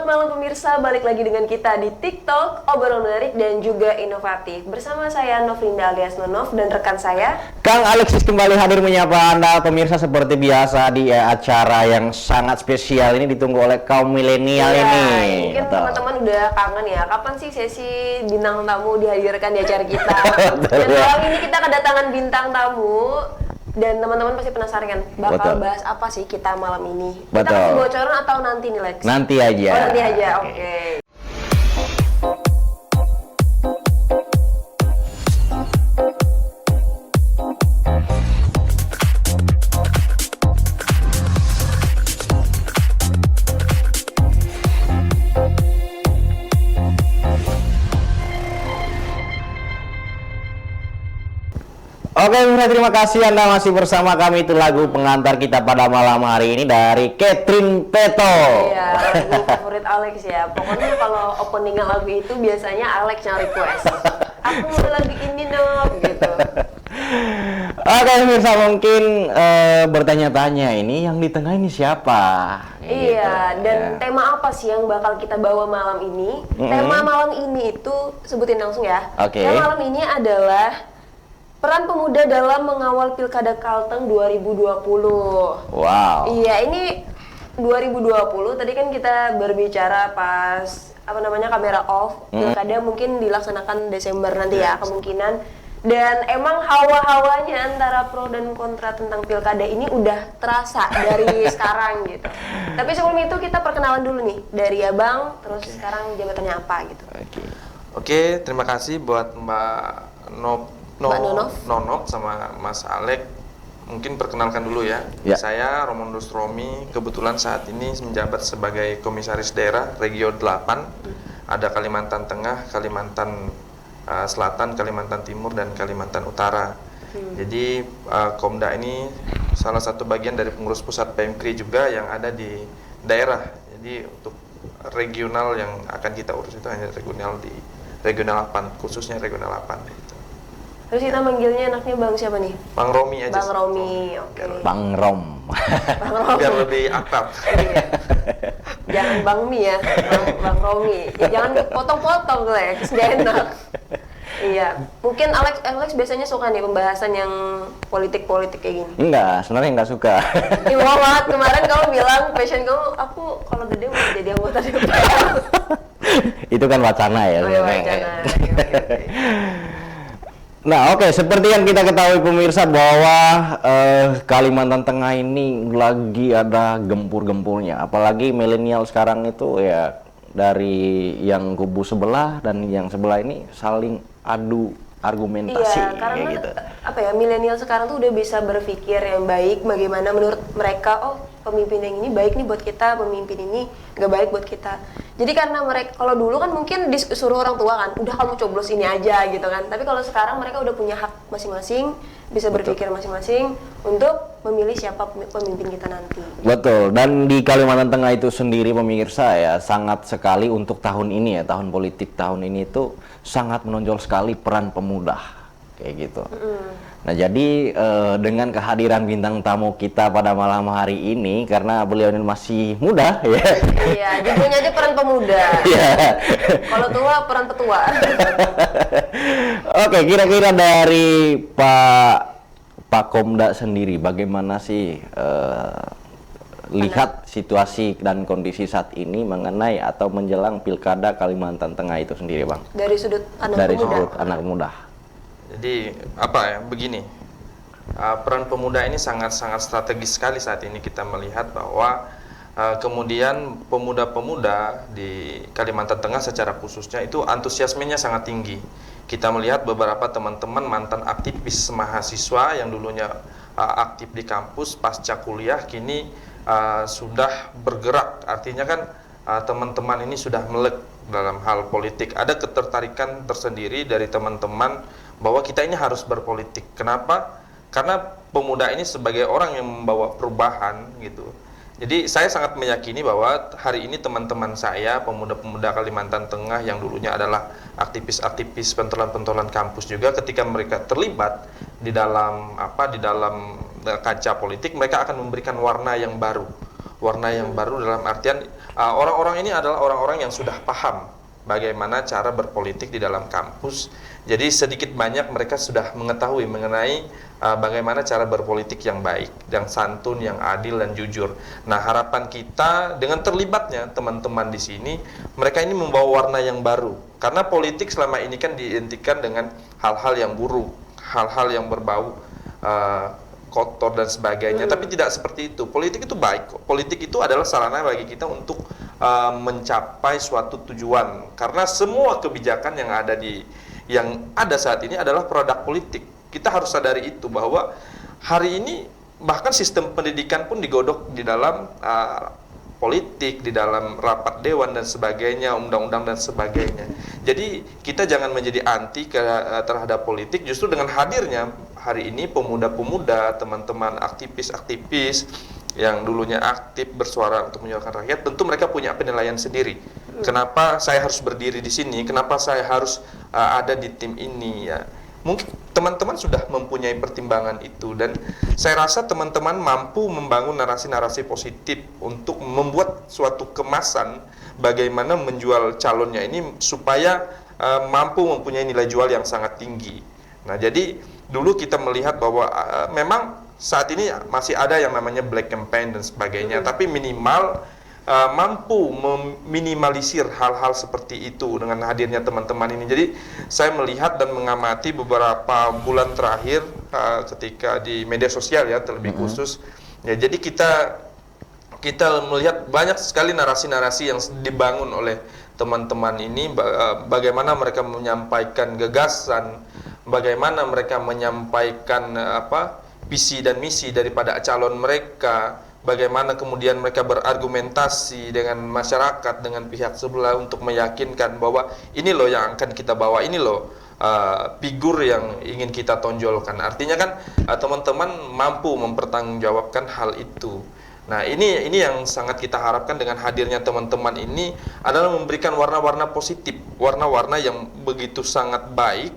malam pemirsa, balik lagi dengan kita di TikTok, obrolan menarik dan juga inovatif. Bersama saya Novrinda alias Nonov dan rekan saya Kang Alexis kembali hadir menyapa Anda pemirsa seperti biasa di acara yang sangat spesial ini ditunggu oleh kaum milenial ini. Mungkin teman-teman udah kangen ya, kapan sih sesi bintang tamu dihadirkan di acara kita? Dan malam ini kita kedatangan bintang tamu. Dan teman-teman pasti penasaran kan, bakal bahas apa sih kita malam ini? Kita kasih bocoran atau nanti nih Lex? Nanti aja. Oh nanti aja, oke. Oke, terima kasih Anda masih bersama kami. Itu lagu pengantar kita pada malam hari ini dari Catherine Peto. Iya, lagu favorit Alex ya. Pokoknya kalau opening lagu itu biasanya Alex yang request. Aku mau lagu ini dong, gitu. Oke, pemirsa mungkin bertanya-tanya ini yang di tengah ini siapa? Iya, dan tema apa sih yang bakal kita bawa malam ini? Tema malam ini itu sebutin langsung ya. Tema malam ini adalah peran pemuda dalam mengawal Pilkada Kalteng 2020. Wow. Iya, ini 2020. Tadi kan kita berbicara pas kamera off. Pilkada mungkin dilaksanakan Desember nanti ya kemungkinan. Dan emang hawa-hawanya antara pro dan kontra tentang Pilkada ini udah terasa dari sekarang gitu. Tapi sebelum itu kita perkenalan dulu nih dari Abang, terus sekarang jabatannya apa gitu. Oke, terima kasih buat Mbak Nonov sama Mas Alek. Mungkin perkenalkan dulu ya. Saya Romondus Romi, kebetulan saat ini menjabat sebagai Komisaris Daerah Regio 8. Ada Kalimantan Tengah, Kalimantan Selatan, Kalimantan Timur, dan Kalimantan Utara. Jadi Komda ini salah satu bagian dari pengurus pusat PMKRI juga yang ada di daerah. Jadi untuk regional yang akan kita urus itu hanya regional di Regional 8, khususnya Regional 8 gitu. Terus kita manggilnya enaknya Bang siapa nih? Bang Romi aja. Bang Romi, oke. Bang Rom. Bang Romi. Biar lebih akrab. Iya. Jangan Bang Mi ya, Bang Romi. Ya, jangan potong-potong Lex, gak enak. Iya, mungkin Alex biasanya suka nih pembahasan yang politik-politik kayak gini. Enggak, sebenarnya enggak suka. Iya banget, kemarin kamu bilang passion kamu, aku kalau gede mau jadi anggota DPR. Itu kan wacana ya. Oh iya, wacana. Okay. Nah, oke, seperti yang kita ketahui pemirsa bahwa Kalimantan Tengah ini lagi ada gempur-gempurnya. Apalagi milenial sekarang itu ya dari yang kubu sebelah dan yang sebelah ini saling adu argumentasi. Iya, karena kayak gitu. Milenial sekarang tuh udah bisa berpikir yang baik. Bagaimana menurut mereka, oh pemimpin yang ini baik nih buat kita, pemimpin ini nggak baik buat kita. Jadi karena mereka, kalau dulu kan mungkin disuruh orang tua kan, udah kamu coblos ini aja gitu kan. Tapi kalau sekarang mereka udah punya hak masing-masing, bisa berpikir masing-masing untuk memilih siapa pemimpin kita nanti. Betul, dan di Kalimantan Tengah itu sendiri pemirsa ya, sangat sekali untuk tahun ini ya, tahun politik tahun ini itu sangat menonjol sekali peran pemuda, kayak gitu. Nah jadi dengan kehadiran bintang tamu kita pada malam hari ini, karena beliau ini masih muda ya. Iya, judulnya aja peran pemuda. Kalau tua peran petua. Oke, kira-kira dari Pak Komda sendiri, bagaimana sih lihat situasi dan kondisi saat ini mengenai atau menjelang Pilkada Kalimantan Tengah itu sendiri, Bang? Dari sudut anak muda. Jadi begini, peran pemuda ini sangat-sangat strategis sekali saat ini. Kita melihat bahwa kemudian pemuda-pemuda di Kalimantan Tengah secara khususnya itu antusiasmenya sangat tinggi. Kita melihat beberapa teman-teman mantan aktivis mahasiswa yang dulunya aktif di kampus pasca kuliah kini sudah bergerak. Artinya kan teman-teman ini sudah melek dalam hal politik. Ada ketertarikan tersendiri dari teman-teman bahwa kita ini harus berpolitik. Kenapa? Karena pemuda ini sebagai orang yang membawa perubahan gitu. Jadi saya sangat meyakini bahwa hari ini teman-teman saya, pemuda-pemuda Kalimantan Tengah yang dulunya adalah aktivis-aktivis pentolan-pentolan kampus juga, ketika mereka terlibat di dalam kaca politik, mereka akan memberikan warna yang baru. warna yang baru dalam artian orang-orang ini adalah orang-orang yang sudah paham bagaimana cara berpolitik di dalam kampus. Jadi sedikit banyak mereka sudah mengetahui mengenai bagaimana cara berpolitik yang baik, yang santun, yang adil dan jujur. Nah, harapan kita dengan terlibatnya teman-teman di sini, mereka ini membawa warna yang baru. Karena politik selama ini kan diidentikan dengan hal-hal yang buruk, hal-hal yang berbau kotor dan sebagainya, tapi tidak seperti itu. Politik itu baik kok. Politik itu adalah sarana bagi kita untuk mencapai suatu tujuan. Karena semua kebijakan yang ada saat ini adalah produk politik. Kita harus sadari itu bahwa hari ini bahkan sistem pendidikan pun digodok di dalam politik, di dalam rapat dewan dan sebagainya, undang-undang dan sebagainya. Jadi kita jangan menjadi anti terhadap politik. Justru dengan hadirnya hari ini pemuda-pemuda, teman-teman aktivis-aktivis yang dulunya aktif bersuara untuk menyuarakan rakyat, tentu mereka punya penilaian sendiri. Kenapa saya harus berdiri di sini? Kenapa saya harus ada di tim ini? Ya, mungkin teman-teman sudah mempunyai pertimbangan itu, dan saya rasa teman-teman mampu membangun narasi-narasi positif untuk membuat suatu kemasan bagaimana menjual calonnya ini supaya mampu mempunyai nilai jual yang sangat tinggi. Nah, jadi dulu kita melihat bahwa memang saat ini masih ada yang namanya black campaign dan sebagainya, tapi minimal mampu meminimalisir hal-hal seperti itu dengan hadirnya teman-teman ini. Jadi saya melihat dan mengamati beberapa bulan terakhir ketika di media sosial ya terlebih khusus ya, jadi kita melihat banyak sekali narasi-narasi yang dibangun oleh teman-teman ini, bagaimana mereka menyampaikan gagasan, bagaimana mereka menyampaikan visi dan misi daripada calon mereka, bagaimana kemudian mereka berargumentasi dengan masyarakat, dengan pihak sebelah untuk meyakinkan bahwa ini loh yang akan kita bawa, ini loh figur yang ingin kita tonjolkan. Artinya kan teman-teman mampu mempertanggungjawabkan hal itu. Nah, ini yang sangat kita harapkan dengan hadirnya teman-teman ini adalah memberikan warna-warna positif, warna-warna yang begitu sangat baik,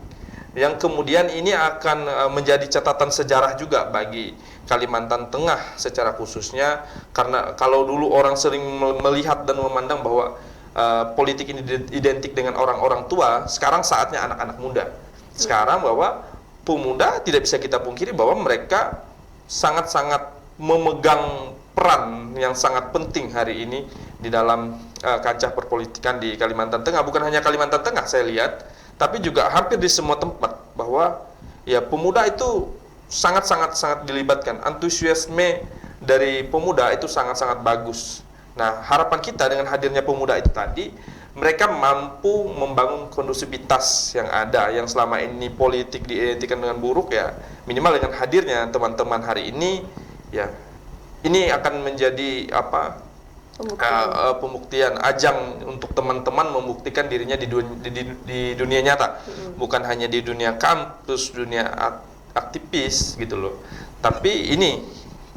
yang kemudian ini akan menjadi catatan sejarah juga bagi Kalimantan Tengah secara khususnya, karena kalau dulu orang sering melihat dan memandang bahwa politik ini identik dengan orang-orang tua, sekarang saatnya anak-anak muda. Sekarang bahwa pemuda tidak bisa kita pungkiri bahwa mereka sangat-sangat memegang peran yang sangat penting hari ini di dalam kancah perpolitikan di Kalimantan Tengah. Bukan hanya Kalimantan Tengah saya lihat, tapi juga hampir di semua tempat, bahwa ya pemuda itu sangat dilibatkan. Antusiasme dari pemuda itu sangat bagus. Nah, harapan kita dengan hadirnya pemuda itu tadi, mereka mampu membangun kondusivitas yang ada, yang selama ini politik diidentikan dengan buruk, ya minimal dengan hadirnya teman-teman hari ini, ya ini akan menjadi pembuktian, ajang untuk teman-teman membuktikan dirinya di dunia nyata, bukan hanya di dunia kampus, dunia aktivis gitu loh. Tapi ini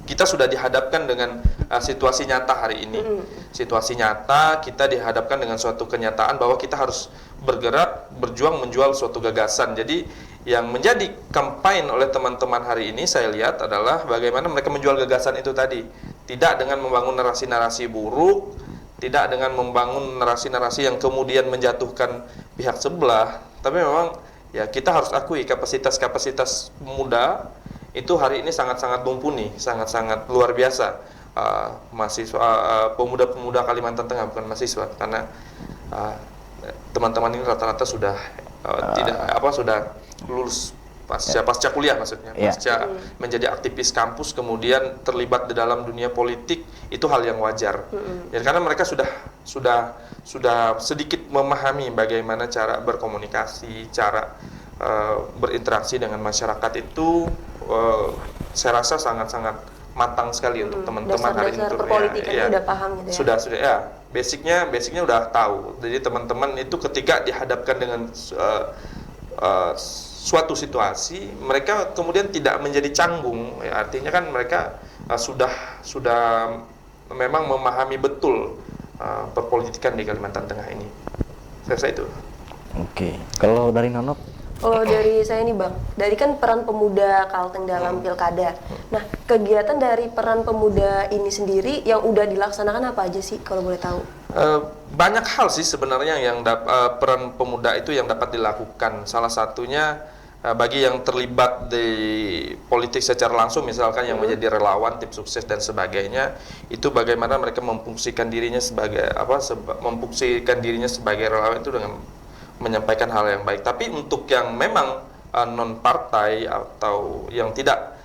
kita sudah dihadapkan dengan situasi nyata hari ini. Situasi nyata, kita dihadapkan dengan suatu kenyataan bahwa kita harus bergerak, berjuang menjual suatu gagasan. Jadi yang menjadi kampanye oleh teman-teman hari ini saya lihat adalah bagaimana mereka menjual gagasan itu tadi. Tidak dengan membangun narasi-narasi buruk, tidak dengan membangun narasi-narasi yang kemudian menjatuhkan pihak sebelah, tapi memang ya kita harus akui kapasitas muda itu hari ini sangat-sangat mumpuni, sangat-sangat luar biasa. Mahasiswa, pemuda-pemuda Kalimantan Tengah, bukan mahasiswa, karena teman-teman ini rata-rata sudah sudah lulus pasca kuliah, maksudnya pasca menjadi aktivis kampus kemudian terlibat di dalam dunia politik, itu hal yang wajar. Ya, karena mereka sudah sedikit memahami bagaimana cara berkomunikasi, cara berinteraksi dengan masyarakat itu, saya rasa sangat-sangat matang sekali untuk teman-teman hari ini. Dasar perpolitikannya udah paham gitu ya. Sudah ya. Basicnya udah tahu. Jadi teman-teman itu ketika dihadapkan dengan suatu situasi, mereka kemudian tidak menjadi canggung. Ya, artinya kan mereka sudah memang memahami betul perpolitikan di Kalimantan Tengah ini. Saya rasa itu. Oke. Kalau dari Nonop, Kalau dari saya nih Bang, dari kan peran pemuda Kalteng dalam pilkada. Nah, kegiatan dari peran pemuda ini sendiri yang udah dilaksanakan apa aja sih kalau boleh tahu? Banyak hal sih sebenarnya yang peran pemuda itu yang dapat dilakukan. Salah satunya bagi yang terlibat di politik secara langsung, misalkan yang menjadi relawan, tim sukses dan sebagainya, itu bagaimana mereka memfungsikan dirinya sebagai memfungsikan dirinya sebagai relawan itu dengan menyampaikan hal yang baik. Tapi untuk yang memang non partai atau yang tidak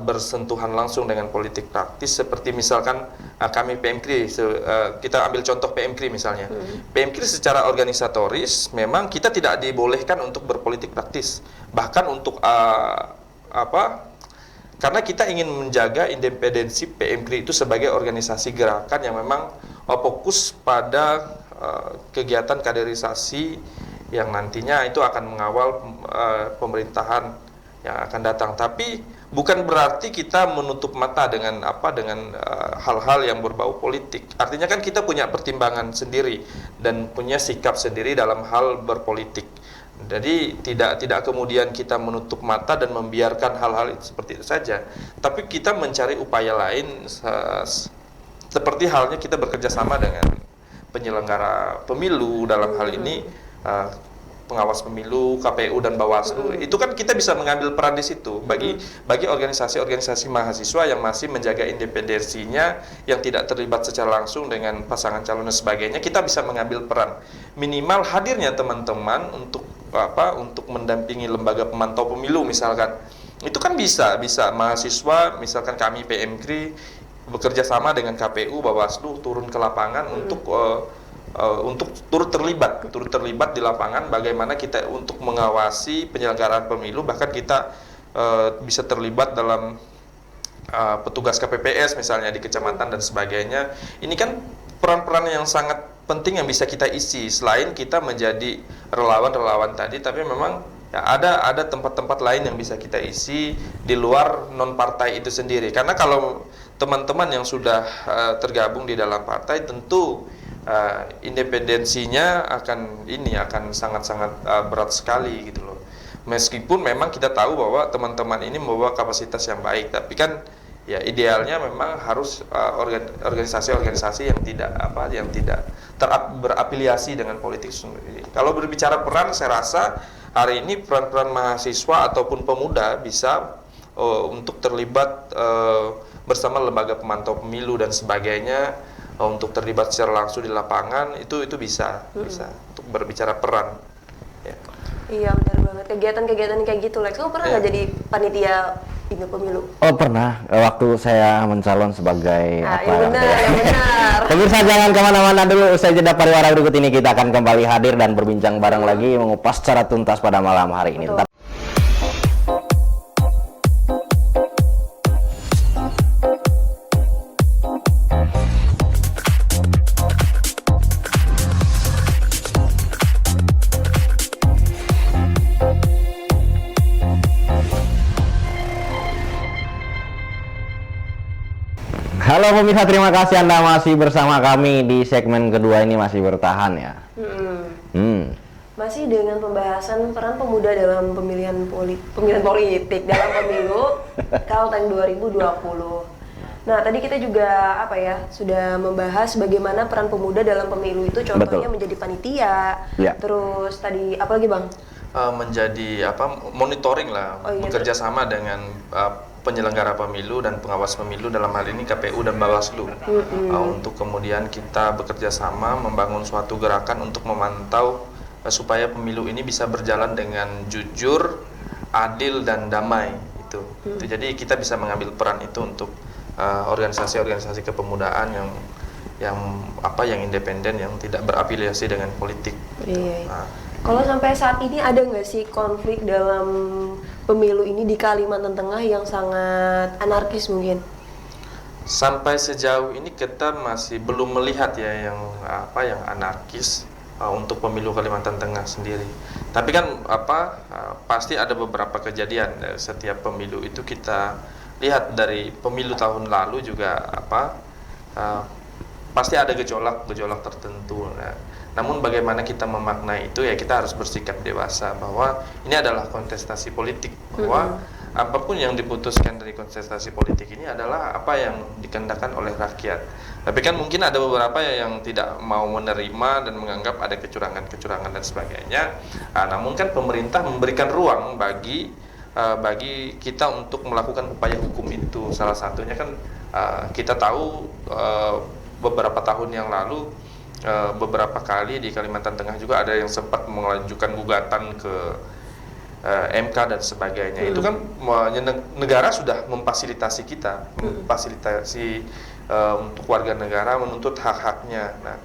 bersentuhan langsung dengan politik praktis, seperti misalkan kami PMKRI, kita ambil contoh PMKRI misalnya. PMKRI secara organisatoris memang kita tidak dibolehkan untuk berpolitik praktis, bahkan untuk karena kita ingin menjaga independensi PMKRI itu sebagai organisasi gerakan yang memang fokus pada kegiatan kaderisasi yang nantinya itu akan mengawal pemerintahan yang akan datang. Tapi bukan berarti kita menutup mata dengan hal-hal yang berbau politik. Artinya kan kita punya pertimbangan sendiri dan punya sikap sendiri dalam hal berpolitik. Jadi tidak kemudian kita menutup mata dan membiarkan hal-hal seperti itu saja. Tapi kita mencari upaya lain, seperti halnya kita bekerja sama dengan penyelenggara pemilu, dalam hal ini pengawas pemilu, KPU dan Bawaslu. Itu kan kita bisa mengambil peran di situ bagi organisasi-organisasi mahasiswa yang masih menjaga independensinya, yang tidak terlibat secara langsung dengan pasangan calon dan sebagainya. Kita bisa mengambil peran, minimal hadirnya teman-teman untuk mendampingi lembaga pemantau pemilu misalkan. Itu kan bisa mahasiswa, misalkan kami PMKRI bekerja sama dengan KPU, Bawaslu turun ke lapangan untuk turut terlibat di lapangan, bagaimana kita untuk mengawasi penyelenggaraan pemilu, bahkan kita bisa terlibat dalam petugas KPPS misalnya di kecamatan dan sebagainya. Ini kan peran-peran yang sangat penting yang bisa kita isi selain kita menjadi relawan tadi, tapi memang ya ada tempat-tempat lain yang bisa kita isi di luar non partai itu sendiri. Karena kalau teman-teman yang sudah tergabung di dalam partai, tentu independensinya akan sangat-sangat berat sekali gitu loh. Meskipun memang kita tahu bahwa teman-teman ini membawa kapasitas yang baik, tapi kan ya idealnya memang harus organisasi-organisasi yang tidak berafiliasi dengan politik sendiri. Kalau berbicara peran, saya rasa hari ini peran-peran mahasiswa ataupun pemuda bisa untuk terlibat bersama lembaga pemantau pemilu dan sebagainya, untuk terlibat secara langsung di lapangan, itu bisa untuk berbicara peran. Ya. Iya benar banget, kegiatan-kegiatan kayak gitu Lex. Kamu pernah nggak jadi panitia ini pemilu? Oh pernah, waktu saya mencalon sebagai benar. Pemirsa jangan kemana-mana dulu, usai jeda pariwara berikut ini kita akan kembali hadir dan berbincang bareng lagi, mengupas secara tuntas pada malam hari ini. Tetap. Halo pemirsa, terima kasih Anda masih bersama kami di segmen kedua ini, masih bertahan ya. Masih dengan pembahasan peran pemuda dalam pemilihan politik dalam pemilu Kalteng 2020. Nah, tadi kita juga sudah membahas bagaimana peran pemuda dalam pemilu itu, contohnya menjadi panitia. Ya. Terus tadi apa lagi, Bang? Menjadi monitoring lah, bekerja sama dengan penyelenggara pemilu dan pengawas pemilu, dalam hal ini KPU dan Bawaslu, untuk kemudian kita bekerja sama membangun suatu gerakan untuk memantau supaya pemilu ini bisa berjalan dengan jujur, adil dan damai. Itu jadi kita bisa mengambil peran itu untuk organisasi-organisasi kepemudaan yang independen, yang tidak berafiliasi dengan politik. Iya. Kalau sampai saat ini ada nggak sih konflik dalam pemilu ini di Kalimantan Tengah yang sangat anarkis mungkin? Sampai sejauh ini kita masih belum melihat ya yang anarkis untuk pemilu Kalimantan Tengah sendiri. Tapi kan pasti ada beberapa kejadian setiap pemilu itu. Kita lihat dari pemilu tahun lalu juga pasti ada gejolak tertentu. Nah Namun bagaimana kita memaknai itu, ya kita harus bersikap dewasa bahwa ini adalah kontestasi politik, bahwa apapun yang diputuskan dari kontestasi politik ini adalah apa yang dikehendakkan oleh rakyat. Tapi kan mungkin ada beberapa yang tidak mau menerima dan menganggap ada kecurangan-kecurangan dan sebagainya. Namun kan pemerintah memberikan ruang bagi kita untuk melakukan upaya hukum itu. Salah satunya kan kita tahu beberapa tahun yang lalu beberapa kali di Kalimantan Tengah juga ada yang sempat mengajukan gugatan ke MK dan sebagainya. Itu kan negara sudah memfasilitasi kita, memfasilitasi untuk warga negara menuntut hak-haknya. Nah,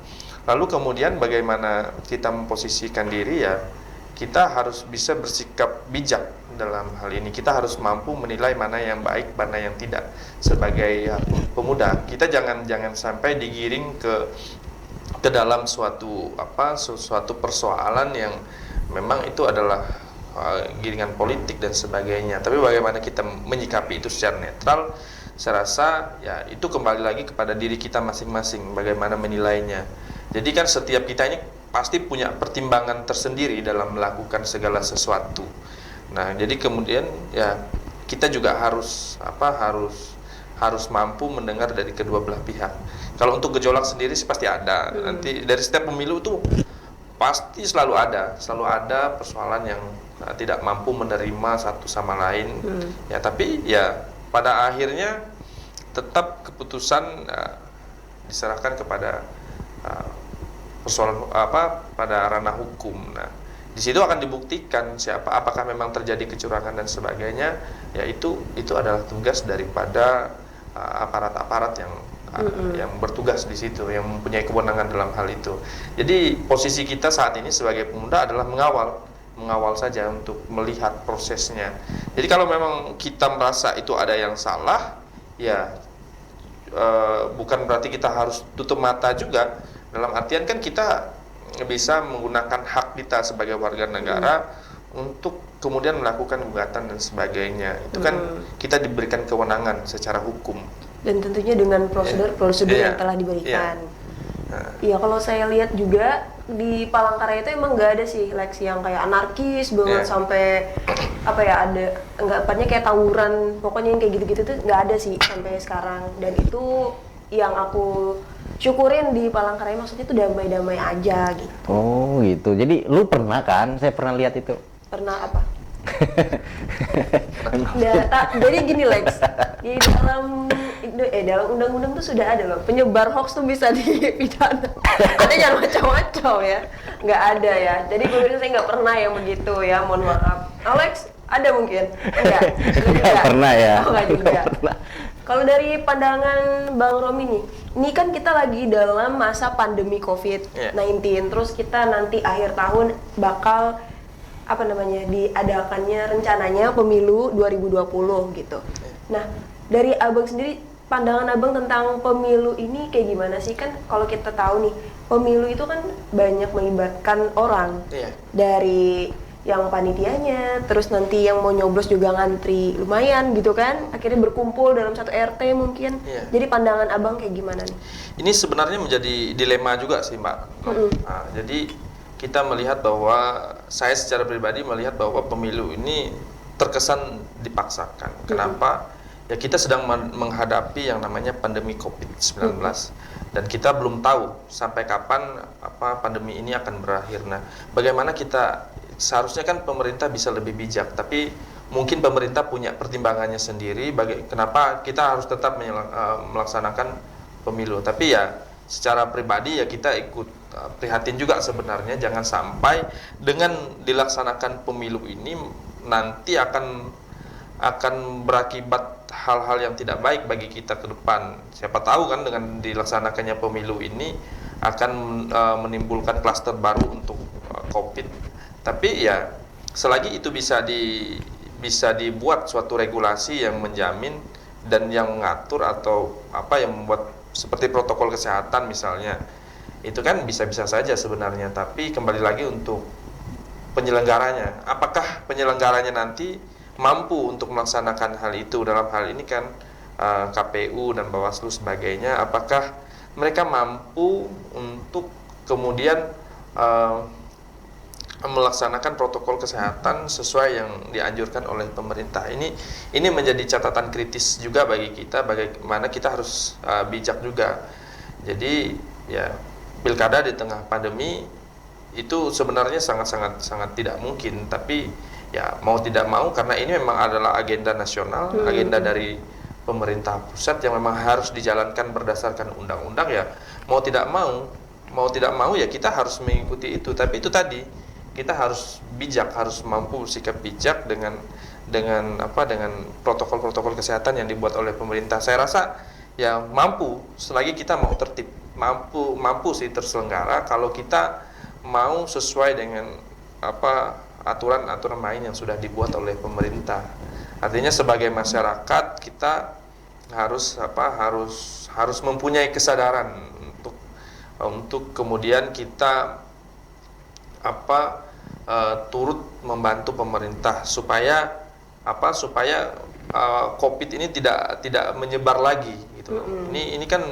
lalu kemudian bagaimana kita memposisikan diri, ya kita harus bisa bersikap bijak dalam hal ini. Kita harus mampu menilai mana yang baik, mana yang tidak. Sebagai pemuda, kita jangan sampai digiring ke dalam suatu persoalan yang memang itu adalah giringan politik dan sebagainya. Tapi bagaimana kita menyikapi itu secara netral, saya rasa ya itu kembali lagi kepada diri kita masing-masing, bagaimana menilainya. Jadi kan setiap kita ini pasti punya pertimbangan tersendiri dalam melakukan segala sesuatu. Nah, jadi kemudian ya kita juga harus mampu mendengar dari kedua belah pihak. Kalau untuk gejolak sendiri sih pasti ada. Nanti dari setiap pemilu itu pasti selalu ada persoalan yang tidak mampu menerima satu sama lain. Ya, tapi ya pada akhirnya tetap keputusan diserahkan kepada persoalan pada ranah hukum. Nah, di situ akan dibuktikan apakah memang terjadi kecurangan dan sebagainya. Ya itu adalah tugas daripada aparat-aparat yang bertugas di situ, yang mempunyai kewenangan dalam hal itu. Jadi posisi kita saat ini sebagai pemuda adalah mengawal saja untuk melihat prosesnya. Jadi kalau memang kita merasa itu ada yang salah, ya bukan berarti kita harus tutup mata juga. Dalam artian kan kita bisa menggunakan hak kita sebagai warga negara untuk kemudian melakukan gugatan dan sebagainya. Itu kan kita diberikan kewenangan secara hukum. Dan tentunya dengan prosedur yang telah diberikan. Iya, kalau saya lihat juga di Palangkaraya itu emang nggak ada sih Lex yang kayak anarkis banget sampai ada anggapannya kayak tawuran, pokoknya yang kayak gitu-gitu tuh nggak ada sih sampai sekarang. Dan itu yang aku syukurin di Palangkaraya, maksudnya itu damai-damai aja gitu. Oh gitu. Jadi lu pernah kan? Saya pernah lihat itu. Pernah apa? Jadi gini Lex, di dalam undang-undang tuh sudah ada loh, penyebar hoax tuh bisa dipidana. Tapi jangan macam-macam ya, nggak ada ya. Jadi kemudian saya nggak pernah yang begitu ya, mohon maaf. Alex ada mungkin? Enggak. Nggak pernah ya. Oh, nggak juga. Kalau dari pandangan Bang Romi nih, ini kan kita lagi dalam masa pandemi COVID-19, terus kita nanti akhir tahun bakal diadakannya rencananya pemilu 2020 gitu. Nah, dari Abang sendiri, pandangan Abang tentang pemilu ini kayak gimana sih? Kan kalau kita tahu nih, pemilu itu kan banyak melibatkan orang. Dari yang panitianya, terus nanti yang mau nyoblos juga ngantri lumayan gitu kan, akhirnya berkumpul dalam satu RT mungkin. Jadi pandangan Abang kayak gimana nih? Ini sebenarnya menjadi dilema juga sih, Mbak. Nah, jadi kita melihat bahwa, saya secara pribadi melihat bahwa pemilu ini terkesan dipaksakan. Kenapa? Ya kita sedang menghadapi yang namanya pandemi COVID-19 dan kita belum tahu sampai kapan pandemi ini akan berakhir. Nah, bagaimana kita, seharusnya kan pemerintah bisa lebih bijak, tapi mungkin pemerintah punya pertimbangannya sendiri kenapa kita harus tetap melaksanakan pemilu. Tapi ya secara pribadi ya kita ikut prihatin juga sebenarnya, jangan sampai dengan dilaksanakan pemilu ini nanti akan berakibat hal-hal yang tidak baik bagi kita ke depan. Siapa tahu kan dengan dilaksanakannya pemilu ini akan menimbulkan klaster baru untuk COVID. Tapi ya selagi itu bisa dibuat suatu regulasi yang menjamin dan yang mengatur atau yang membuat seperti protokol kesehatan misalnya, itu kan bisa-bisa saja sebenarnya. Tapi kembali lagi untuk penyelenggaranya, apakah penyelenggaranya nanti mampu untuk melaksanakan hal itu? Dalam hal ini kan KPU dan Bawaslu sebagainya, apakah mereka mampu untuk kemudian eh, melaksanakan protokol kesehatan sesuai yang dianjurkan oleh pemerintah. Ini menjadi catatan kritis juga bagi kita, bagaimana kita harus bijak juga. Jadi ya, pilkada di tengah pandemi itu sebenarnya sangat tidak mungkin, tapi ya mau tidak mau karena ini memang adalah agenda nasional, agenda dari pemerintah pusat yang memang harus dijalankan berdasarkan undang-undang, ya mau tidak mau ya kita harus mengikuti itu. Tapi itu tadi, kita harus bijak, harus mampu bersikap bijak dengan protokol-protokol kesehatan yang dibuat oleh pemerintah. Saya rasa ya mampu, selagi kita mau tertib, mampu sih terselenggara kalau kita mau sesuai dengan aturan-aturan main yang sudah dibuat oleh pemerintah. Artinya sebagai masyarakat kita harus mempunyai kesadaran untuk kemudian kita turut membantu pemerintah supaya COVID ini tidak menyebar lagi gitu. Ini kan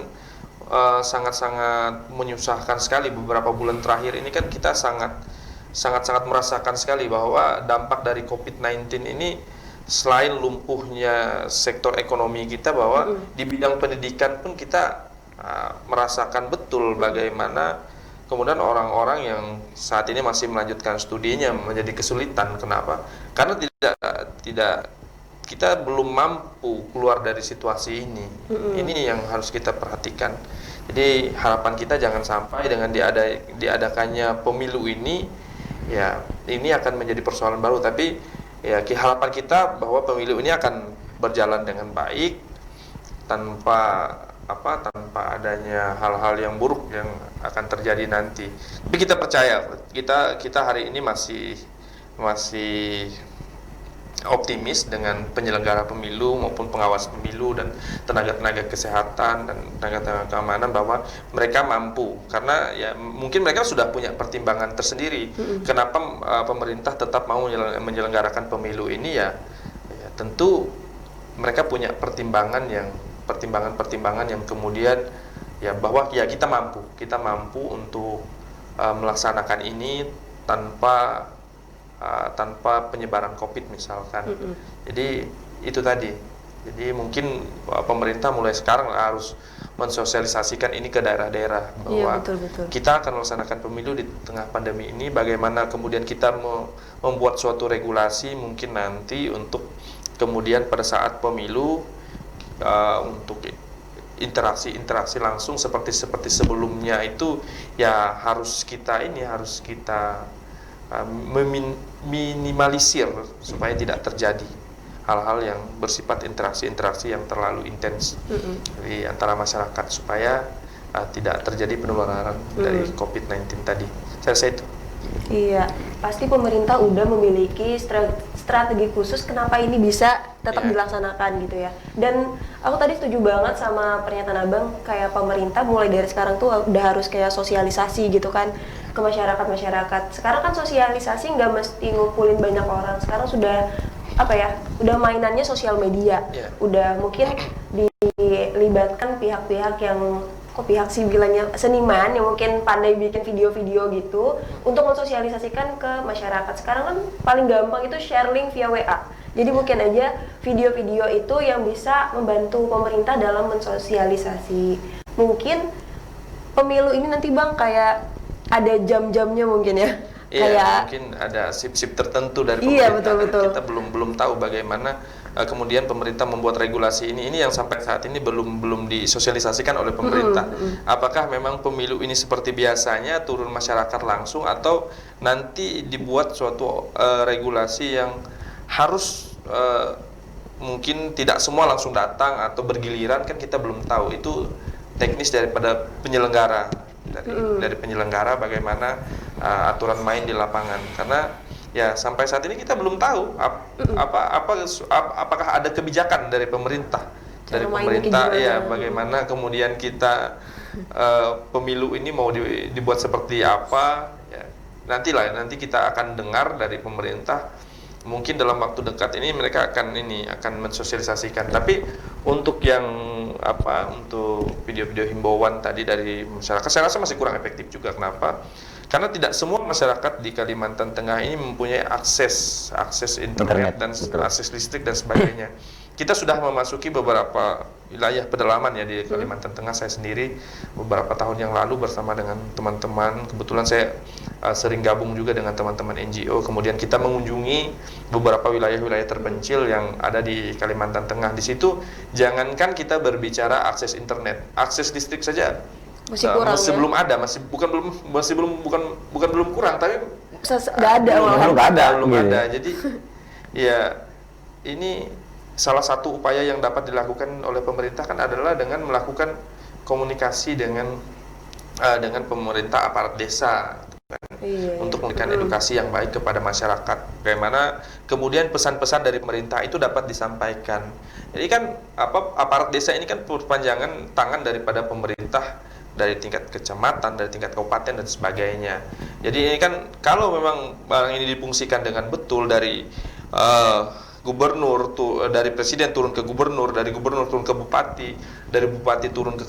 sangat-sangat menyusahkan sekali. Beberapa bulan terakhir ini kan kita sangat merasakan sekali bahwa dampak dari COVID-19 ini, selain lumpuhnya sektor ekonomi kita, bahwa di bidang pendidikan pun kita merasakan betul bagaimana kemudian orang-orang yang saat ini masih melanjutkan studinya menjadi kesulitan. Kenapa? Karena kita belum mampu keluar dari situasi ini. Ini yang harus kita perhatikan. Jadi harapan kita jangan sampai dengan diadakannya pemilu ini, ya ini akan menjadi persoalan baru. Tapi ya harapan kita bahwa pemilu ini akan berjalan dengan baik tanpa adanya hal-hal yang buruk yang akan terjadi nanti. Tapi kita percaya, kita hari ini masih optimis dengan penyelenggara pemilu maupun pengawas pemilu dan tenaga-tenaga kesehatan dan tenaga-tenaga keamanan bahwa mereka mampu, karena ya mungkin mereka sudah punya pertimbangan tersendiri kenapa pemerintah tetap mau menyelenggarakan pemilu ini. Ya tentu mereka punya pertimbangan yang kemudian ya bahwa ya kita mampu untuk melaksanakan ini tanpa penyebaran COVID misalkan. Jadi itu tadi. Jadi mungkin pemerintah mulai sekarang harus mensosialisasikan ini ke daerah-daerah bahwa betul. kita akan melaksanakan pemilu di tengah pandemi ini. Bagaimana kemudian kita membuat suatu regulasi mungkin nanti untuk kemudian pada saat pemilu untuk interaksi langsung seperti sebelumnya itu ya harus kita meminimalisir supaya tidak terjadi hal-hal yang bersifat interaksi yang terlalu intens di antara masyarakat, supaya tidak terjadi penularan dari COVID-19 tadi. Saya rasa itu. Iya, pasti pemerintah udah memiliki strategi khusus kenapa ini bisa tetap dilaksanakan gitu ya. Dan aku tadi setuju banget sama pernyataan Abang, kayak pemerintah mulai dari sekarang tuh udah harus kayak sosialisasi gitu kan ke masyarakat. Sekarang kan sosialisasi nggak mesti ngumpulin banyak orang. Sekarang sudah udah mainannya sosial media. Udah mungkin dilibatkan pihak-pihak yang pihak sih bilangnya seniman yang mungkin pandai bikin video-video gitu untuk mensosialisasikan ke masyarakat. Sekarang kan paling gampang itu share link via WA. Jadi mungkin aja video-video itu yang bisa membantu pemerintah dalam mensosialisasi. Mungkin pemilu ini nanti Bang kayak ada jam-jamnya mungkin ya. Iya, kayak mungkin ada sip-sip tertentu dari pemerintah. Iya, betul. Kita belum tahu bagaimana kemudian pemerintah membuat regulasi ini yang sampai saat ini belum disosialisasikan oleh pemerintah. Apakah memang pemilu ini seperti biasanya turun masyarakat langsung, atau nanti dibuat suatu regulasi yang harus mungkin tidak semua langsung datang atau bergiliran, kan kita belum tahu. Itu teknis daripada penyelenggara. Dari penyelenggara bagaimana aturan main di lapangan, karena ya sampai saat ini kita belum tahu apakah ada kebijakan dari pemerintah ya bagaimana kemudian kita pemilu ini mau dibuat seperti apa ya. Nanti kita akan dengar dari pemerintah. Mungkin dalam waktu dekat ini mereka akan mensosialisasikan. Tapi untuk untuk video-video himbauan tadi dari masyarakat, saya rasa masih kurang efektif juga. Kenapa? karena tidak semua masyarakat di Kalimantan Tengah ini mempunyai akses internet dan akses listrik dan sebagainya. Kita sudah memasuki beberapa wilayah pedalaman ya di Kalimantan Tengah. Saya sendiri beberapa tahun yang lalu bersama dengan teman-teman, kebetulan saya sering gabung juga dengan teman-teman NGO, kemudian kita mengunjungi beberapa wilayah-wilayah terpencil yang ada di Kalimantan Tengah. Di situ jangankan kita berbicara akses internet, akses listrik saja masih kurang, masih ya? belum ada, bukan belum kurang, tapi nggak ada belum ada. Jadi ya ini salah satu upaya yang dapat dilakukan oleh pemerintah kan adalah dengan melakukan komunikasi dengan pemerintah aparat desa untuk memberikan edukasi yang baik kepada masyarakat. Bagaimana kemudian pesan-pesan dari pemerintah itu dapat disampaikan. Jadi kan aparat desa ini kan perpanjangan tangan daripada pemerintah, dari tingkat kecamatan, dari tingkat kabupaten dan sebagainya. Jadi ini kan kalau memang barang ini difungsikan dengan betul dari gubernur dari presiden turun ke gubernur, dari gubernur turun ke bupati, dari bupati turun ke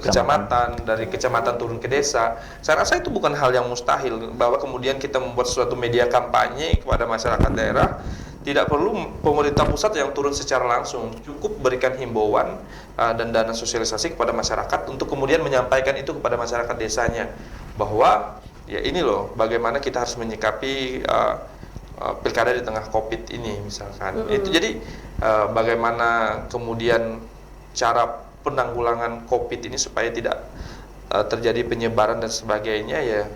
kecamatan, dari kecamatan turun ke desa. Saya rasa itu bukan hal yang mustahil bahwa kemudian kita membuat suatu media kampanye kepada masyarakat daerah. Tidak perlu pemerintah pusat yang turun secara langsung, cukup berikan himbauan dan dana sosialisasi kepada masyarakat untuk kemudian menyampaikan itu kepada masyarakat desanya bahwa ya ini loh bagaimana kita harus menyikapi pilkada di tengah COVID ini misalkan. Itu jadi bagaimana kemudian cara penanggulangan COVID ini supaya tidak terjadi penyebaran dan sebagainya ya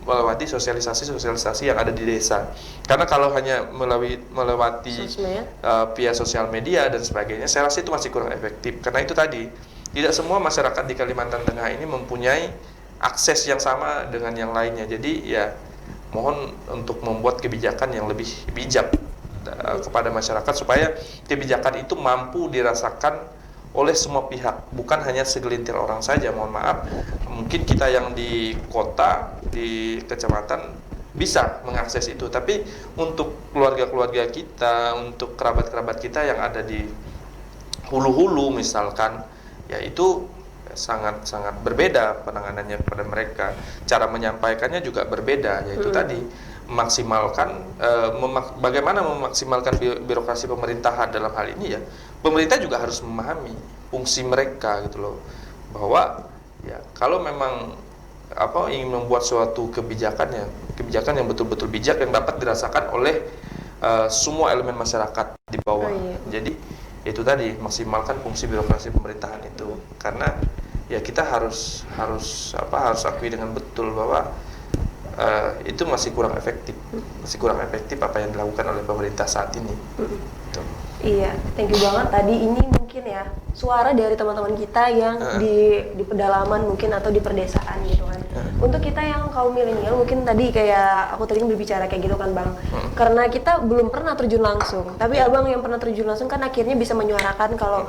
melewati sosialisasi yang ada di desa. Karena kalau hanya melewati via sosial media dan sebagainya, saya rasa itu masih kurang efektif. Karena itu tadi tidak semua masyarakat di Kalimantan Tengah ini mempunyai akses yang sama dengan yang lainnya. Jadi ya mohon untuk membuat kebijakan yang lebih bijak kepada masyarakat supaya kebijakan itu mampu dirasakan oleh semua pihak, bukan hanya segelintir orang saja. Mohon maaf, mungkin kita yang di kota, di kecamatan bisa mengakses itu, tapi untuk keluarga-keluarga kita, untuk kerabat-kerabat kita yang ada di hulu-hulu misalkan, ya itu sangat-sangat berbeda penanganannya kepada mereka. Cara menyampaikannya juga berbeda, yaitu tadi memaksimalkan bagaimana memaksimalkan birokrasi pemerintahan dalam hal ini ya. Pemerintah juga harus memahami fungsi mereka gitu loh. Bahwa ya kalau memang ingin membuat suatu kebijakan yang betul-betul bijak yang dapat dirasakan oleh semua elemen masyarakat di bawah. Jadi itu tadi maksimalkan fungsi birokrasi pemerintahan itu. Karena ya kita harus akui dengan betul bahwa itu masih kurang efektif apa yang dilakukan oleh pemerintah saat ini. Gitu. Iya, thank you banget. Tadi ini mungkin ya suara dari teman-teman kita yang di pedalaman mungkin atau di perdesaan gitu kan. Untuk kita yang kaum milenial mungkin tadi kayak aku tadi berbicara kayak gitu kan Bang. Karena kita belum pernah terjun langsung, tapi Abang yang pernah terjun langsung kan akhirnya bisa menyuarakan kalau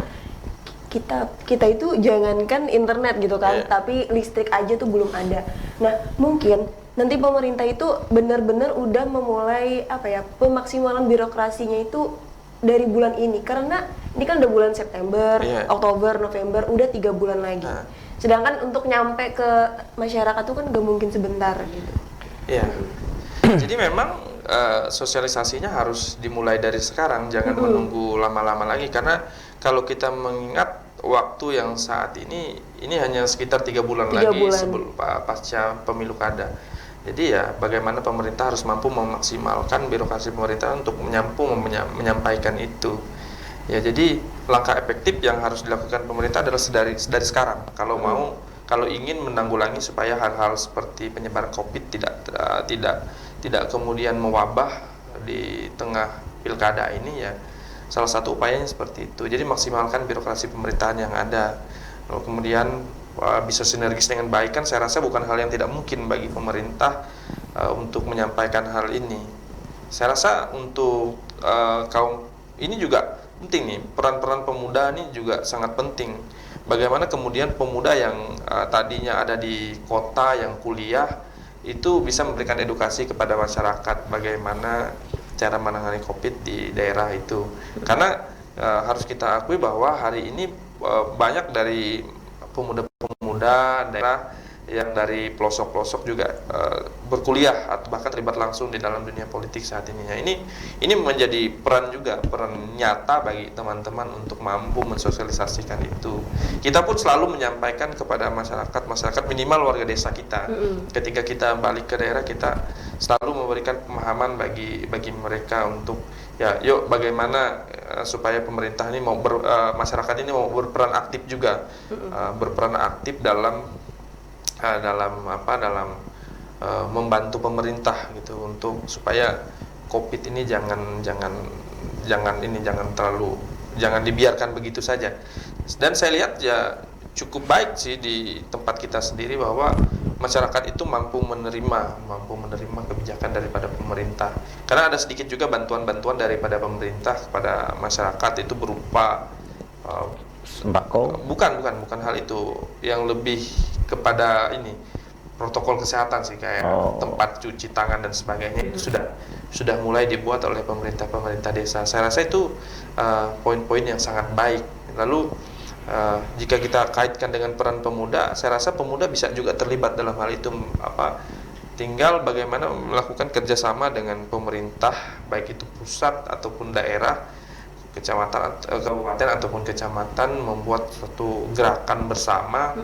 kita itu jangankan internet gitu kan, tapi listrik aja tuh belum ada. Nah, mungkin nanti pemerintah itu benar-benar udah memulai pemaksimalan birokrasinya itu dari bulan ini, karena ini kan udah bulan September, Oktober, November, udah 3 bulan lagi. Sedangkan untuk nyampe ke masyarakat tuh kan gak mungkin sebentar gitu. Iya. Jadi memang sosialisasinya harus dimulai dari sekarang, jangan menunggu lama-lama lagi, karena kalau kita mengingat waktu yang saat ini hanya sekitar 3 bulan lagi sebelum pasca pemilu kada. Jadi ya bagaimana pemerintah harus mampu memaksimalkan birokrasi pemerintah untuk menyampaikan itu. Ya jadi langkah efektif yang harus dilakukan pemerintah adalah dari sekarang. Kalau ingin menanggulangi supaya hal-hal seperti penyebaran COVID tidak kemudian mewabah di tengah pilkada ini ya. Salah satu upayanya seperti itu. Jadi maksimalkan birokrasi pemerintahan yang ada. Lalu kemudian bisa sinergis dengan baik, kan saya rasa bukan hal yang tidak mungkin bagi pemerintah untuk menyampaikan hal ini. Saya rasa untuk kaum ini juga penting nih, peran-peran pemuda ini juga sangat penting. Bagaimana kemudian pemuda yang tadinya ada di kota yang kuliah itu bisa memberikan edukasi kepada masyarakat bagaimana cara menangani COVID di daerah itu. Karena harus kita akui bahwa hari ini banyak dari pemuda-pemuda daerah yang dari pelosok-pelosok juga berkuliah atau bahkan terlibat langsung di dalam dunia politik saat ini. Nah, ini menjadi peran juga, peran nyata bagi teman-teman untuk mampu mensosialisasikan itu. Kita pun selalu menyampaikan kepada masyarakat minimal warga desa kita. Ketika kita balik ke daerah, kita selalu memberikan pemahaman bagi mereka untuk ya, yuk bagaimana supaya pemerintah ini masyarakat ini mau berperan aktif juga, berperan aktif dalam membantu pemerintah gitu, untuk supaya COVID ini jangan dibiarkan begitu saja. Dan saya lihat ya cukup baik sih di tempat kita sendiri bahwa masyarakat itu mampu menerima kebijakan daripada pemerintah. Karena ada sedikit juga bantuan-bantuan daripada pemerintah kepada masyarakat itu berupa sembako. Bukan hal itu, yang lebih kepada ini protokol kesehatan sih, kayak tempat cuci tangan dan sebagainya, itu sudah mulai dibuat oleh pemerintah desa. Saya rasa itu poin-poin yang sangat baik. Lalu jika kita kaitkan dengan peran pemuda, saya rasa pemuda bisa juga terlibat dalam hal itu. Tinggal bagaimana melakukan kerjasama dengan pemerintah, baik itu pusat ataupun daerah, kabupaten ataupun kecamatan, membuat suatu gerakan bersama.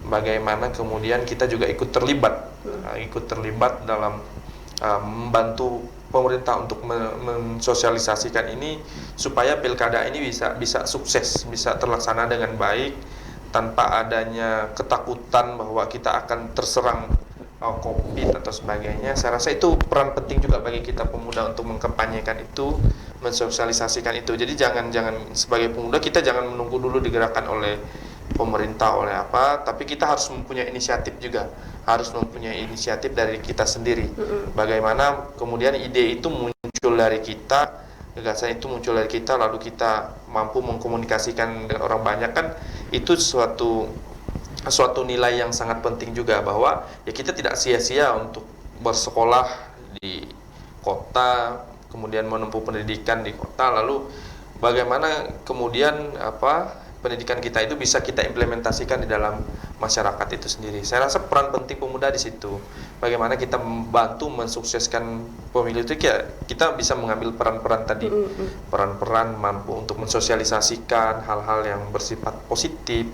Bagaimana kemudian kita juga ikut terlibat dalam membantu pemerintah untuk mensosialisasikan ini, supaya pilkada ini bisa sukses, bisa terlaksana dengan baik tanpa adanya ketakutan bahwa kita akan terserang COVID atau sebagainya. Saya rasa itu peran penting juga bagi kita pemuda untuk mengkampanyekan itu, mensosialisasikan itu. Jadi jangan sebagai pemuda kita jangan menunggu dulu digerakkan oleh pemerintah, oleh apa, tapi kita harus mempunyai inisiatif juga, harus mempunyai inisiatif dari kita sendiri. Bagaimana kemudian ide itu muncul dari kita, gagasan itu muncul dari kita, lalu kita mampu mengkomunikasikan dengan orang banyak, kan itu suatu nilai yang sangat penting juga, bahwa ya kita tidak sia-sia untuk bersekolah di kota, kemudian menempuh pendidikan di kota, lalu bagaimana kemudian pendidikan kita itu bisa kita implementasikan di dalam masyarakat itu sendiri. Saya rasa peran penting pemuda di situ. Bagaimana kita membantu mensukseskan pemilu itu, kita bisa mengambil peran-peran tadi, peran-peran mampu untuk mensosialisasikan hal-hal yang bersifat positif,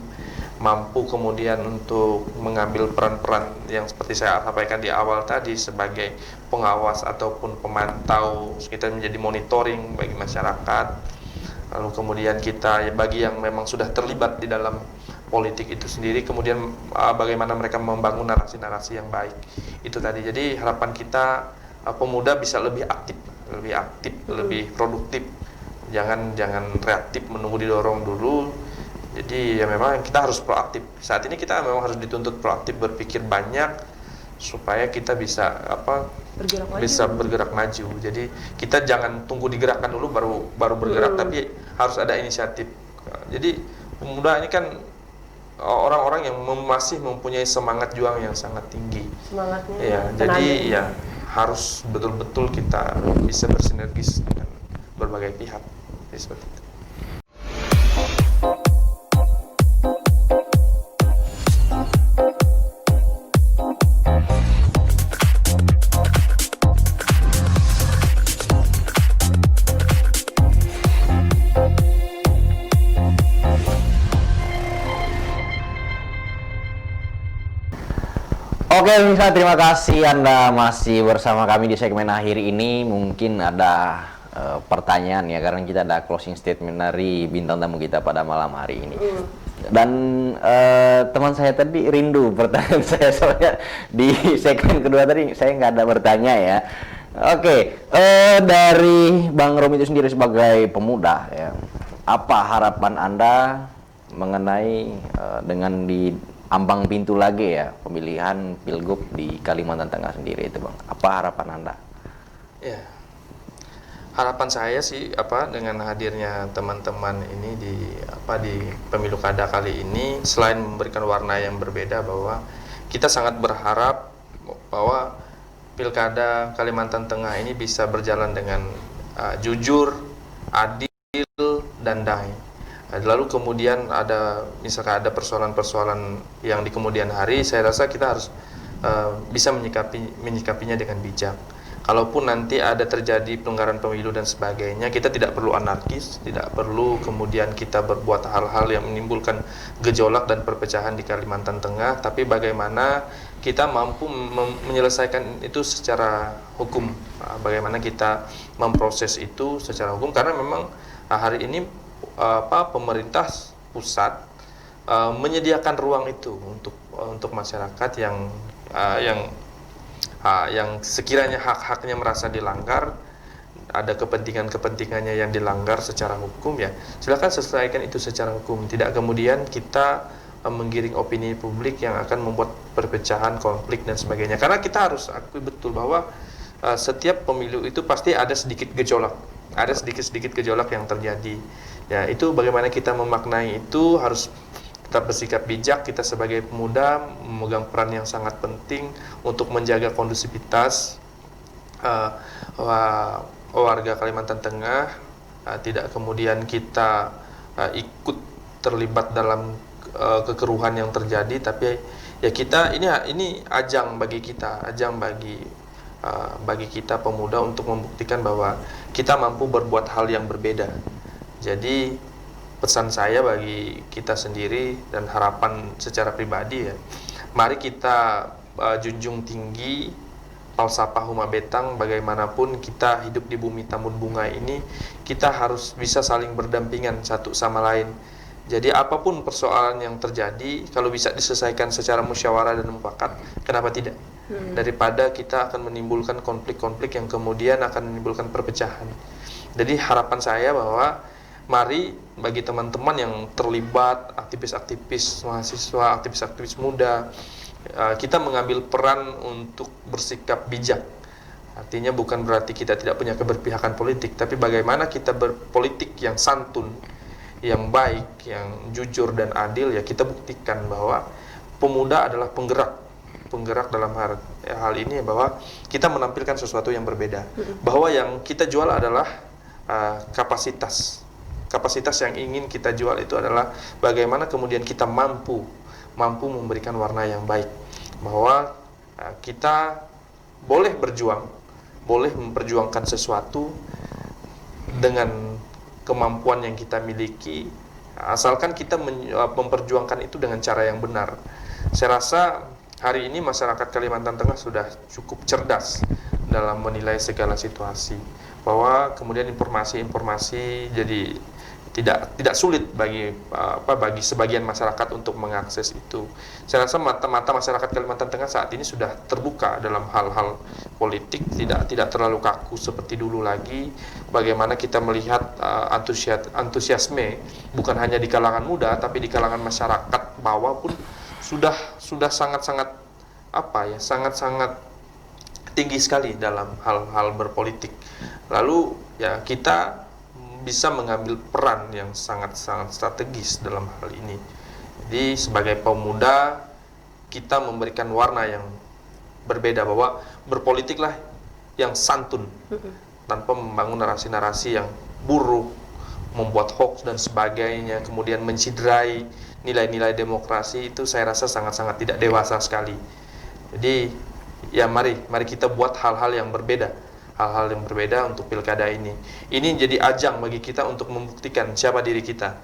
mampu kemudian untuk mengambil peran-peran yang seperti saya sampaikan di awal tadi, sebagai pengawas ataupun pemantau, kita menjadi monitoring bagi masyarakat. Lalu kemudian kita, bagi yang memang sudah terlibat di dalam politik itu sendiri, kemudian bagaimana mereka membangun narasi-narasi yang baik itu tadi. Jadi harapan kita pemuda bisa lebih aktif, lebih produktif, jangan reaktif menunggu didorong dulu. Jadi ya memang kita harus proaktif. Saat ini kita memang harus dituntut proaktif, berpikir banyak supaya kita bisa bergerak maju. Jadi kita jangan tunggu digerakkan dulu baru bergerak, tapi harus ada inisiatif. Jadi pemuda ini kan orang-orang yang masih mempunyai semangat juang yang sangat tinggi. Semangatnya. Ya, jadi ya harus betul-betul kita bisa bersinergis dengan berbagai pihak. Jadi seperti itu. Oke, Mirsa, terima kasih Anda masih bersama kami di segmen akhir ini. Mungkin ada pertanyaan ya, karena kita ada closing statement dari bintang tamu kita pada malam hari ini. Dan teman saya tadi rindu pertanyaan saya, soalnya di segmen kedua tadi saya nggak ada bertanya ya. Oke, dari Bang Romi itu sendiri sebagai pemuda ya, apa harapan Anda mengenai dengan di ambang pintu lagi ya pemilihan pilgub di Kalimantan Tengah sendiri itu, Bang? Apa harapan Anda? Ya, harapan saya sih dengan hadirnya teman-teman ini di pemilu kada kali ini, selain memberikan warna yang berbeda, bahwa kita sangat berharap bahwa pilkada Kalimantan Tengah ini bisa berjalan dengan jujur, adil, dan damai. Lalu kemudian misalkan ada persoalan-persoalan yang di kemudian hari, saya rasa kita harus bisa menyikapinya dengan bijak. Kalaupun nanti ada terjadi pelanggaran pemilu dan sebagainya, kita tidak perlu anarkis, tidak perlu kemudian kita berbuat hal-hal yang menimbulkan gejolak dan perpecahan di Kalimantan Tengah, tapi bagaimana kita mampu menyelesaikan itu secara hukum, bagaimana kita memproses itu secara hukum, karena memang hari ini pemerintah pusat menyediakan ruang itu untuk masyarakat yang sekiranya hak-haknya merasa dilanggar, ada kepentingannya yang dilanggar secara hukum, ya silakan selesaikan itu secara hukum. Tidak kemudian kita menggiring opini publik yang akan membuat perpecahan, konflik dan sebagainya. Karena kita harus akui betul bahwa setiap pemilu itu pasti ada sedikit gejolak, ada sedikit gejolak yang terjadi. Ya itu bagaimana kita memaknai itu, harus tetap bersikap bijak. Kita sebagai pemuda memegang peran yang sangat penting untuk menjaga kondusivitas warga Kalimantan Tengah, tidak kemudian kita ikut terlibat dalam kekeruhan yang terjadi, tapi ya kita ini ajang bagi kita pemuda untuk membuktikan bahwa kita mampu berbuat hal yang berbeda. Jadi pesan saya bagi kita sendiri dan harapan secara pribadi, ya, mari kita junjung tinggi falsafah Huma Betang. Bagaimanapun kita hidup di bumi Tambun Bunga ini, kita harus bisa saling berdampingan satu sama lain. Jadi apapun persoalan yang terjadi, kalau bisa diselesaikan secara musyawarah dan mufakat, kenapa tidak? Daripada kita akan menimbulkan konflik-konflik yang kemudian akan menimbulkan perpecahan. Jadi harapan saya bahwa mari bagi teman-teman yang terlibat, aktivis-aktivis mahasiswa, aktivis-aktivis muda, kita mengambil peran untuk bersikap bijak. Artinya bukan berarti kita tidak punya keberpihakan politik, tapi bagaimana kita berpolitik yang santun, yang baik, yang jujur dan adil. Ya kita buktikan bahwa pemuda adalah penggerak dalam hal ini, bahwa kita menampilkan sesuatu yang berbeda, bahwa yang kita jual adalah kapasitas yang ingin kita jual itu adalah bagaimana kemudian kita mampu memberikan warna yang baik, bahwa kita boleh berjuang, boleh memperjuangkan sesuatu dengan kemampuan yang kita miliki, asalkan kita memperjuangkan itu dengan cara yang benar. Saya rasa hari ini masyarakat Kalimantan Tengah sudah cukup cerdas dalam menilai segala situasi, bahwa kemudian informasi jadi tidak sulit bagi sebagian masyarakat untuk mengakses itu. Saya rasa mata masyarakat Kalimantan Tengah saat ini sudah terbuka dalam hal-hal politik, tidak terlalu kaku seperti dulu lagi. Bagaimana kita melihat antusiasme bukan hanya di kalangan muda, tapi di kalangan masyarakat bawah pun sudah sangat tinggi sekali dalam hal-hal berpolitik. Lalu ya kita bisa mengambil peran yang sangat strategis dalam hal ini. Jadi sebagai pemuda kita memberikan warna yang berbeda, bahwa berpolitiklah yang santun, tanpa membangun narasi-narasi yang buruk, membuat hoax dan sebagainya, kemudian menciderai nilai-nilai demokrasi. Itu saya rasa sangat-sangat tidak dewasa sekali. Jadi ya mari kita buat hal-hal yang berbeda untuk pilkada ini. Ini jadi ajang bagi kita untuk membuktikan siapa diri kita,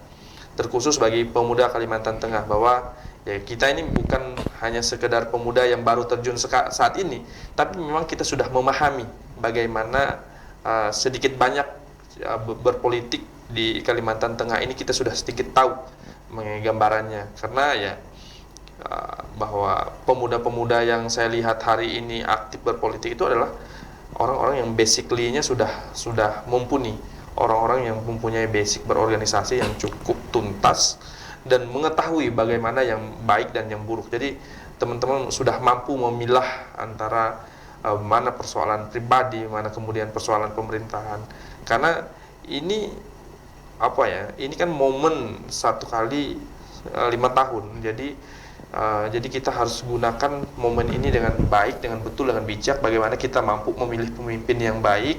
terkhusus bagi pemuda Kalimantan Tengah, bahwa ya kita ini bukan hanya sekedar pemuda yang baru terjun saat ini, tapi memang kita sudah memahami bagaimana sedikit banyak berpolitik di Kalimantan Tengah ini. Kita sudah sedikit tahu mengenai gambarannya, karena ya bahwa pemuda-pemuda yang saya lihat hari ini aktif berpolitik itu adalah orang-orang yang basically-nya sudah mumpuni, orang-orang yang mempunyai basic berorganisasi yang cukup tuntas dan mengetahui bagaimana yang baik dan yang buruk. Jadi teman-teman sudah mampu memilah antara mana persoalan pribadi, mana kemudian persoalan pemerintahan. Karena ini ini kan momen 1 kali 5 tahun. Jadi kita harus gunakan momen ini dengan baik, dengan betul, dengan bijak. Bagaimana kita mampu memilih pemimpin yang baik,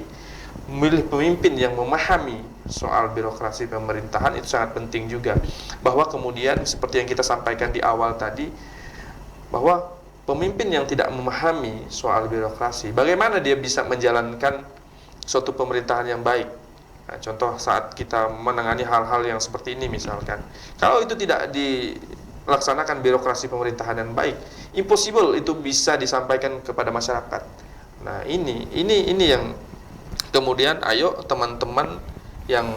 memilih pemimpin yang memahami soal birokrasi pemerintahan itu sangat penting juga. Bahwa kemudian seperti yang kita sampaikan di awal tadi, bahwa pemimpin yang tidak memahami soal birokrasi, bagaimana dia bisa menjalankan suatu pemerintahan yang baik. Nah, contoh saat kita menangani hal-hal yang seperti ini misalkan, kalau itu tidak dilaksanakan birokrasi pemerintahan yang baik, impossible itu bisa disampaikan kepada masyarakat. Nah, ini yang kemudian ayo teman-teman yang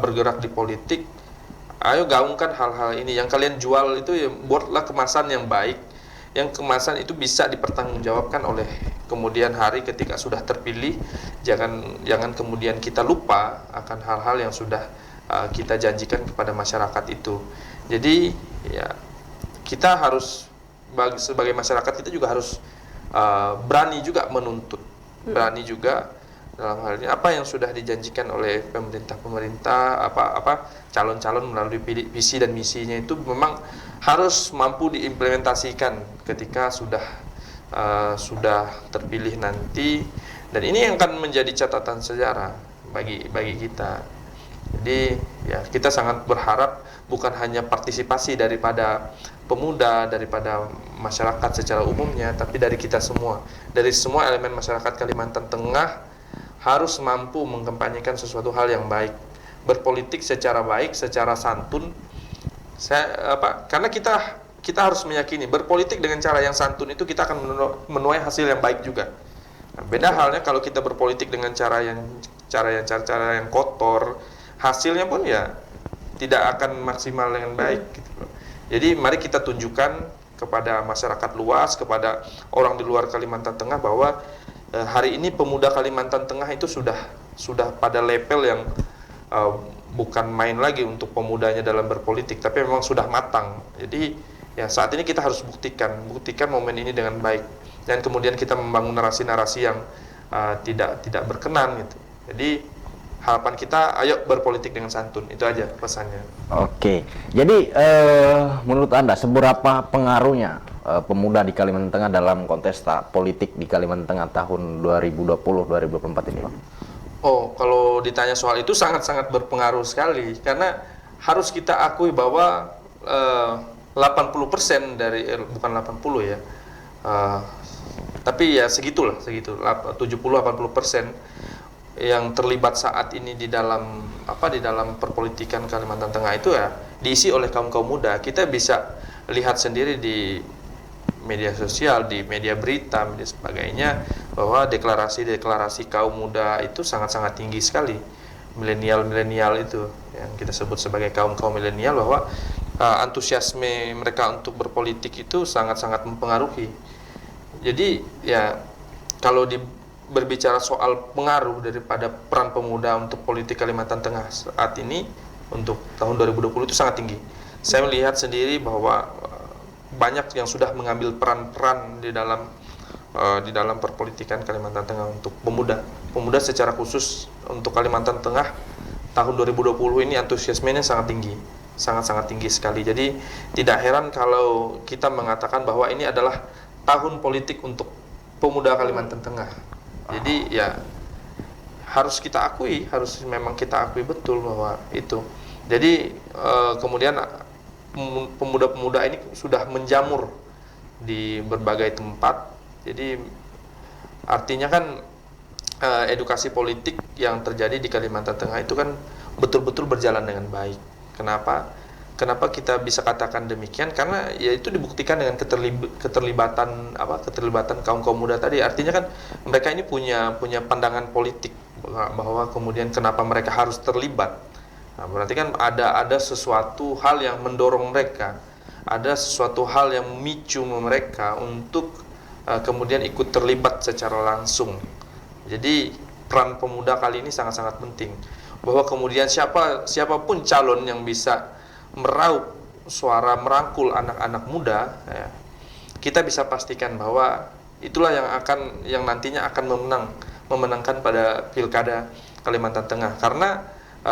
bergerak di politik, ayo gaungkan hal-hal ini. Yang kalian jual itu ya buatlah kemasan yang baik, yang kemasan itu bisa dipertanggungjawabkan oleh kemudian hari ketika sudah terpilih. Jangan kemudian kita lupa akan hal-hal yang sudah kita janjikan kepada masyarakat itu. Jadi ya kita harus sebagai masyarakat kita juga harus berani juga menuntut, berani juga dalam hal ini apa yang sudah dijanjikan oleh pemerintah, apa calon-calon melalui visi dan misinya itu memang harus mampu diimplementasikan ketika sudah terpilih nanti. Dan ini yang akan menjadi catatan sejarah bagi kita. Jadi ya kita sangat berharap bukan hanya partisipasi daripada pemuda, daripada masyarakat secara umumnya, tapi dari kita semua, dari semua elemen masyarakat Kalimantan Tengah harus mampu mengkampanyekan sesuatu hal yang baik, berpolitik secara baik, secara santun. Karena kita harus meyakini berpolitik dengan cara yang santun itu kita akan menuai hasil yang baik juga. Nah, beda halnya kalau kita berpolitik dengan cara yang kotor, hasilnya pun ya tidak akan maksimal dengan baik gitu loh. Jadi mari kita tunjukkan kepada masyarakat luas, kepada orang di luar Kalimantan Tengah bahwa hari ini pemuda Kalimantan Tengah itu sudah pada level yang bukan main lagi untuk pemudanya dalam berpolitik, tapi memang sudah matang. Jadi ya saat ini kita harus buktikan momen ini dengan baik, dan kemudian kita membangun narasi-narasi yang tidak berkenan gitu. Jadi harapan kita, ayo berpolitik dengan santun, itu aja pesannya. Oke, jadi menurut Anda seberapa pengaruhnya pemuda di Kalimantan Tengah dalam kontesta politik di Kalimantan Tengah tahun 2020-2024 ini, Pak? Oh, kalau ditanya soal itu sangat-sangat berpengaruh sekali, karena harus kita akui bahwa 80% dari, bukan 80 ya, tapi ya segitu 70-80% yang terlibat saat ini di dalam perpolitikan Kalimantan Tengah itu ya diisi oleh kaum muda. Kita bisa lihat sendiri di media sosial, di media berita, media sebagainya, bahwa deklarasi kaum muda itu sangat-sangat tinggi sekali. Milenial itu yang kita sebut sebagai kaum milenial, bahwa antusiasme mereka untuk berpolitik itu sangat-sangat mempengaruhi. Jadi ya kalau berbicara soal pengaruh daripada peran pemuda untuk politik Kalimantan Tengah saat ini untuk tahun 2020 itu sangat tinggi. Saya melihat sendiri bahwa banyak yang sudah mengambil peran-peran di dalam perpolitikan Kalimantan Tengah untuk pemuda secara khusus untuk Kalimantan Tengah tahun 2020 ini antusiasmenya sangat tinggi, sangat-sangat tinggi sekali. Jadi tidak heran kalau kita mengatakan bahwa ini adalah tahun politik untuk pemuda Kalimantan Tengah. Jadi ya harus memang kita akui betul bahwa itu. Jadi kemudian pemuda-pemuda ini sudah menjamur di berbagai tempat. Jadi artinya kan edukasi politik yang terjadi di Kalimantan Tengah itu kan betul-betul berjalan dengan baik. Kenapa kita bisa katakan demikian? Karena ya itu dibuktikan dengan keterlibatan kaum muda tadi. Artinya kan mereka ini punya pandangan politik bahwa kemudian kenapa mereka harus terlibat. Nah, berarti kan ada sesuatu hal yang mendorong mereka, ada sesuatu hal yang memicu mereka untuk kemudian ikut terlibat secara langsung. Jadi peran pemuda kali ini sangat-sangat penting, bahwa kemudian siapapun calon yang bisa meraup suara, merangkul anak-anak muda, ya, kita bisa pastikan bahwa itulah yang nantinya akan memenangkan pada pilkada Kalimantan Tengah. Karena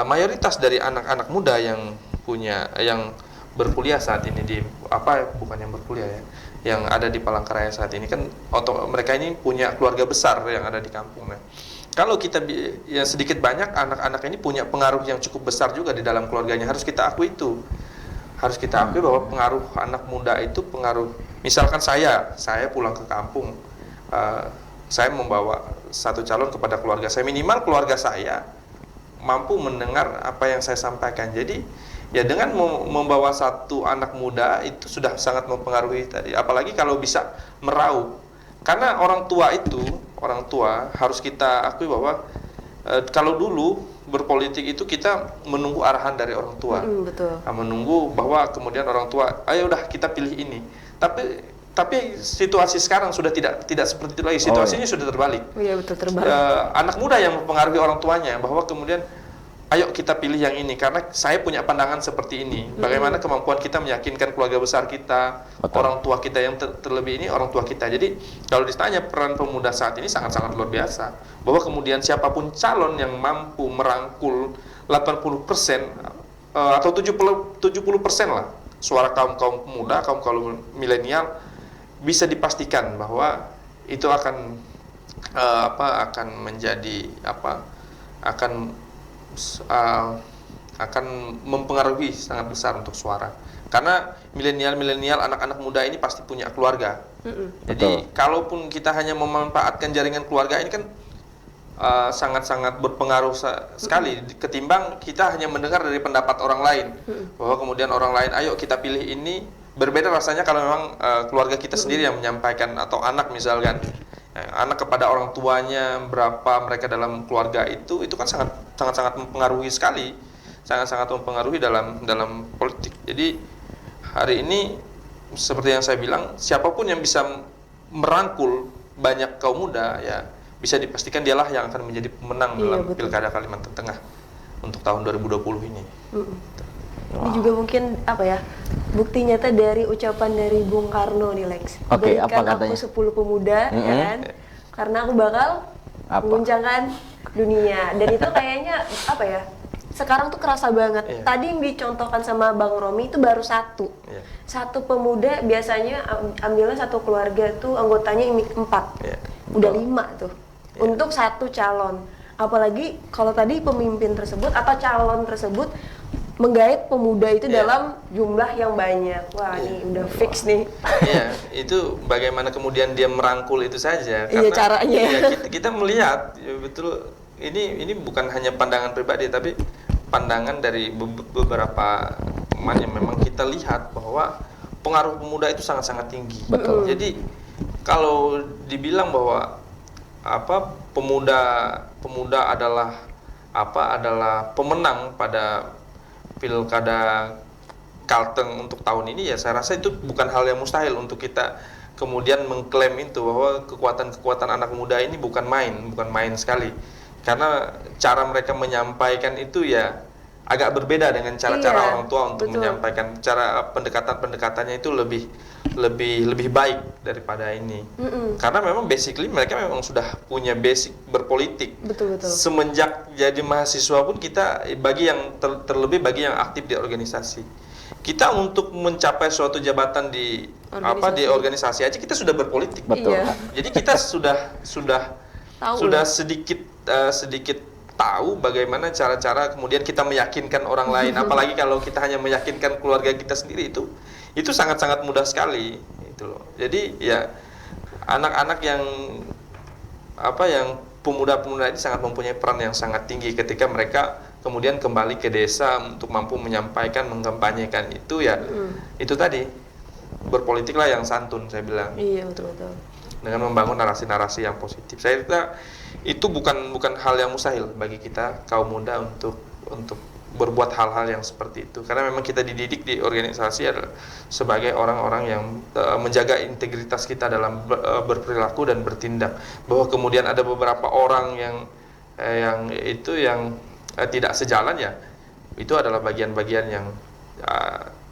mayoritas dari anak-anak muda yang berkuliah saat ini yang ada di Palangkaraya saat ini kan mereka ini punya keluarga besar yang ada di kampung. Nah, kalau kita ya sedikit banyak anak-anak ini punya pengaruh yang cukup besar juga di dalam keluarganya, harus kita akui itu. Harus kita akui bahwa pengaruh anak muda itu pengaruh. Misalkan saya pulang ke kampung, saya membawa satu calon kepada keluarga saya, minimal keluarga saya mampu mendengar apa yang saya sampaikan. Jadi ya dengan membawa satu anak muda itu sudah sangat mempengaruhi tadi. Apalagi kalau bisa meraup. Karena orang tua harus kita akui bahwa kalau dulu berpolitik itu kita menunggu arahan dari orang tua. Betul. Nah, menunggu bahwa kemudian orang tua, ayo udah kita pilih ini. Tapi situasi sekarang sudah tidak seperti itu lagi. Situasinya sudah terbalik. Iya, betul, terbalik. Anak muda yang mempengaruhi orang tuanya bahwa kemudian ayo kita pilih yang ini karena saya punya pandangan seperti ini. Bagaimana kemampuan kita meyakinkan keluarga besar kita, orang tua kita yang terlebih ini orang tua kita. Jadi kalau ditanya peran pemuda saat ini sangat-sangat luar biasa. Bahwa kemudian siapapun calon yang mampu merangkul 80% atau 70% lah suara kaum pemuda, kaum milenial, bisa dipastikan bahwa itu akan menjadi akan mempengaruhi sangat besar untuk suara. Karena milenial anak-anak muda ini pasti punya keluarga. Jadi kalaupun kita hanya memanfaatkan jaringan keluarga ini kan sangat-sangat berpengaruh sekali ketimbang kita hanya mendengar dari pendapat orang lain. Bahwa kemudian orang lain, ayo kita pilih ini. Berbeda rasanya kalau memang keluarga kita sendiri yang menyampaikan, atau anak misalkan. Anak kepada orang tuanya, berapa mereka dalam keluarga itu kan sangat mempengaruhi sekali. Sangat-sangat mempengaruhi dalam politik. Jadi hari ini seperti yang saya bilang, siapapun yang bisa merangkul banyak kaum muda, ya bisa dipastikan dialah yang akan menjadi pemenang dalam Pilkada Kalimantan Tengah untuk tahun 2020 ini. Ini juga mungkin bukti nyata dari ucapan dari Bung Karno nih, Lex. Apa katanya? Aku 10 pemuda, ya kan? Karena aku bakal mengguncangkan dunia. Dan itu kayaknya sekarang tuh kerasa banget. Tadi yang dicontohkan sama Bang Romi itu baru satu. Satu pemuda biasanya ambilnya satu keluarga tuh anggotanya 4. Udah 5 tuh. Untuk satu calon. Apalagi kalau tadi pemimpin tersebut atau calon tersebut menggait pemuda itu dalam jumlah yang banyak. Wah, ini udah fix nih. Iya, itu bagaimana kemudian dia merangkul itu saja. Karena caranya. Kita melihat betul ini bukan hanya pandangan pribadi tapi pandangan dari beberapa teman yang memang kita lihat bahwa pengaruh pemuda itu sangat-sangat tinggi. Betul. Jadi kalau dibilang bahwa pemuda adalah pemenang pada Pilkada Kalteng untuk tahun ini, ya saya rasa itu bukan hal yang mustahil untuk kita kemudian mengklaim itu, bahwa kekuatan anak muda ini bukan main sekali. Karena cara mereka menyampaikan itu ya agak berbeda dengan cara-cara orang tua untuk menyampaikan. Cara pendekatannya itu lebih baik daripada ini. Karena memang basically mereka memang sudah punya basic berpolitik. Betul. Semenjak jadi mahasiswa pun kita, bagi yang terlebih bagi yang aktif di organisasi, kita untuk mencapai suatu jabatan di organisasi aja kita sudah berpolitik. Betul. Jadi kita sudah sedikit tahu bagaimana cara-cara kemudian kita meyakinkan orang lain. Apalagi kalau kita hanya meyakinkan keluarga kita sendiri, itu sangat-sangat mudah sekali itu loh. Jadi ya anak-anak yang pemuda-pemuda ini sangat mempunyai peran yang sangat tinggi ketika mereka kemudian kembali ke desa untuk mampu menyampaikan, mengkampanyekan itu ya. Itu tadi berpolitiklah yang santun, saya bilang. Iya, betul. Dengan membangun narasi-narasi yang positif. Saya kira itu bukan hal yang mustahil bagi kita kaum muda untuk berbuat hal-hal yang seperti itu. Karena memang kita dididik di organisasi adalah sebagai orang-orang yang menjaga integritas kita dalam berperilaku dan bertindak. Bahwa kemudian ada beberapa orang yang tidak sejalan, ya itu adalah bagian-bagian yang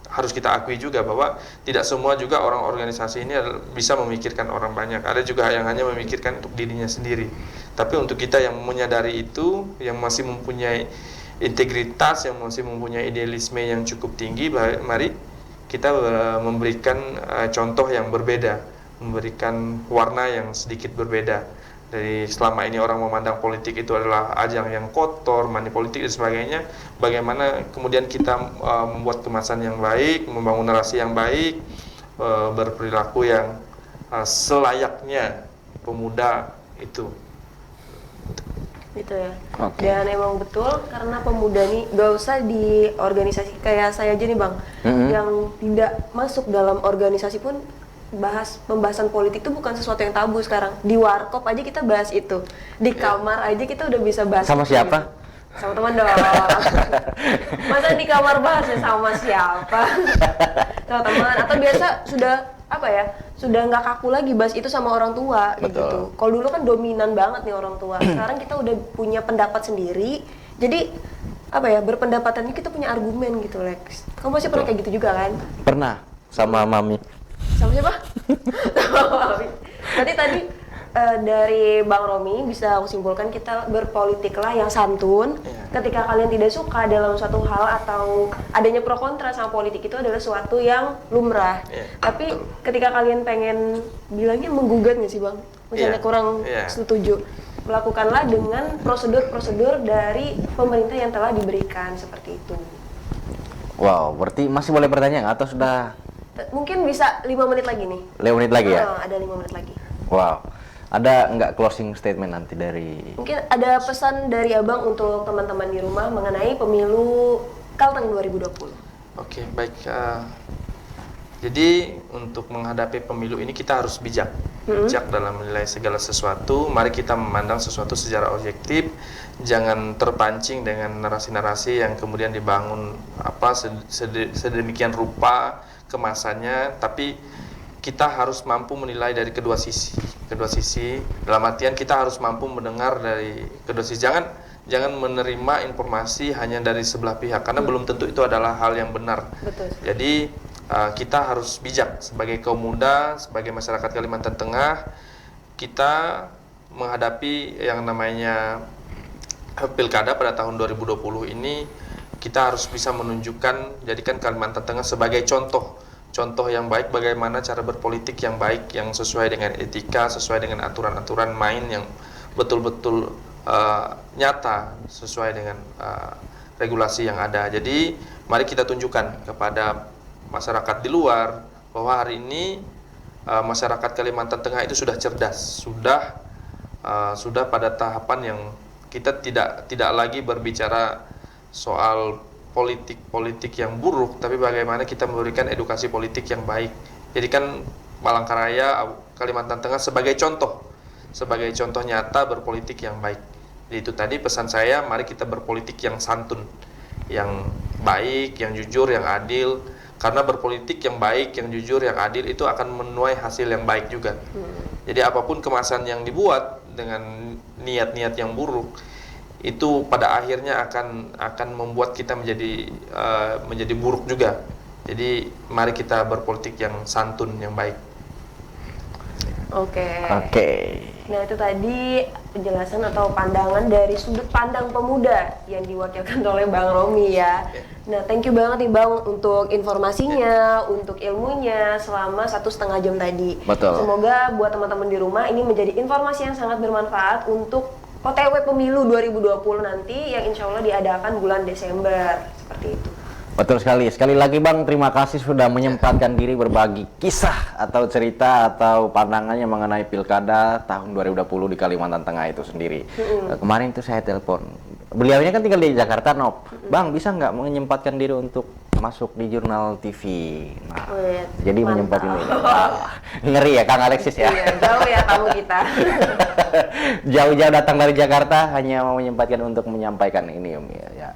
harus kita akui juga, bahwa tidak semua juga orang organisasi ini bisa memikirkan orang banyak. Ada juga yang hanya memikirkan untuk dirinya sendiri. Tapi untuk kita yang menyadari itu, yang masih mempunyai integritas, yang masih mempunyai idealisme yang cukup tinggi, mari kita memberikan contoh yang berbeda, memberikan warna yang sedikit berbeda Dari selama ini orang memandang politik itu adalah ajang yang kotor, money politik dan sebagainya, bagaimana kemudian kita membuat kemasan yang baik, membangun narasi yang baik, berperilaku yang selayaknya pemuda itu. Gitu ya. Oke. Dan emang betul karena pemuda nih gak usah di organisasi kayak saya aja nih Bang, yang tidak masuk dalam organisasi pun pembahasan politik itu bukan sesuatu yang tabu sekarang. Di warkop aja kita bahas itu. Di kamar aja kita udah bisa bahas. Sama itu, siapa? gitu. Sama teman dong. Masa di kamar bahasnya sama siapa? Sama teman atau biasa sudah sudah nggak kaku lagi bahas itu sama orang tua gitu. Kalau dulu kan dominan banget nih orang tua. Sekarang kita udah punya pendapat sendiri. Jadi berpendapatannya kita punya argumen gitu, Lex. Kamu pasti pernah kayak gitu juga kan? Pernah sama mami. Sama siapa? Sama Mami. Berarti tadi dari Bang Romi bisa aku simpulkan kita berpolitiklah yang santun. Ketika kalian tidak suka dalam suatu hal atau adanya pro kontra sama politik itu adalah suatu yang lumrah. Tapi ketika kalian pengen bilangnya menggugat nggak sih Bang? Misalnya kurang setuju, melakukanlah dengan prosedur-prosedur dari pemerintah yang telah diberikan seperti itu. Wow, berarti masih boleh bertanya nggak atau sudah? Mungkin bisa 5 menit lagi nih. 5 menit lagi ya? Ada 5 menit lagi. Wow. Ada nggak closing statement nanti dari... Mungkin ada pesan dari Abang untuk teman-teman di rumah mengenai pemilu Kalteng 2020. Oke, baik. Jadi untuk menghadapi pemilu ini kita harus bijak. Bijak dalam menilai segala sesuatu. Mari kita memandang sesuatu secara objektif. Jangan terpancing dengan narasi-narasi yang kemudian dibangun sedemikian rupa kemasannya, tapi kita harus mampu menilai dari kedua sisi dalam artian kita harus mampu mendengar dari kedua sisi. Jangan menerima informasi hanya dari sebelah pihak karena belum tentu itu adalah hal yang benar. Betul. Jadi kita harus bijak sebagai kaum muda, sebagai masyarakat Kalimantan Tengah. Kita menghadapi yang namanya pilkada pada tahun 2020 ini, kita harus bisa menunjukkan, jadikan Kalimantan Tengah sebagai contoh yang baik bagaimana cara berpolitik yang baik, yang sesuai dengan etika, sesuai dengan aturan-aturan main yang betul-betul nyata, sesuai dengan regulasi yang ada. Jadi mari kita tunjukkan kepada masyarakat di luar bahwa hari ini masyarakat Kalimantan Tengah itu sudah cerdas, sudah pada tahapan yang kita tidak lagi berbicara soal politik yang buruk, tapi bagaimana kita memberikan edukasi politik yang baik. Jadi kan Palangkaraya, Kalimantan Tengah sebagai contoh nyata berpolitik yang baik. Jadi itu tadi pesan saya, mari kita berpolitik yang santun, yang baik, yang jujur, yang adil. Karena berpolitik yang baik, yang jujur, yang adil itu akan menuai hasil yang baik juga. Jadi apapun kemasan yang dibuat dengan niat-niat yang buruk, itu pada akhirnya akan membuat kita menjadi buruk juga. Jadi mari kita berpolitik yang santun, yang baik. Oke. Nah itu tadi penjelasan atau pandangan dari sudut pandang pemuda yang diwakilkan oleh Bang Romi ya. Nah thank you banget nih Bang untuk informasinya, untuk ilmunya selama 1,5 jam tadi. Betul. Semoga buat teman-teman di rumah ini menjadi informasi yang sangat bermanfaat untuk OTW Pemilu 2020 nanti yang insya Allah diadakan bulan Desember, seperti itu. Betul sekali. Sekali lagi Bang, terima kasih sudah menyempatkan diri berbagi kisah atau cerita atau pandangannya mengenai pilkada tahun 2020 di Kalimantan Tengah itu sendiri. Kemarin itu saya telepon. Beliaunya kan tinggal di Jakarta, Nop. Bang, bisa nggak menyempatkan diri untuk masuk di Jurnal TV? Nah, jadi menyempatkan diri. Ngeri ya Kang Alexis ya? Iya, jauh ya tamu kita. Jauh-jauh datang dari Jakarta hanya mau menyempatkan untuk menyampaikan ini ya.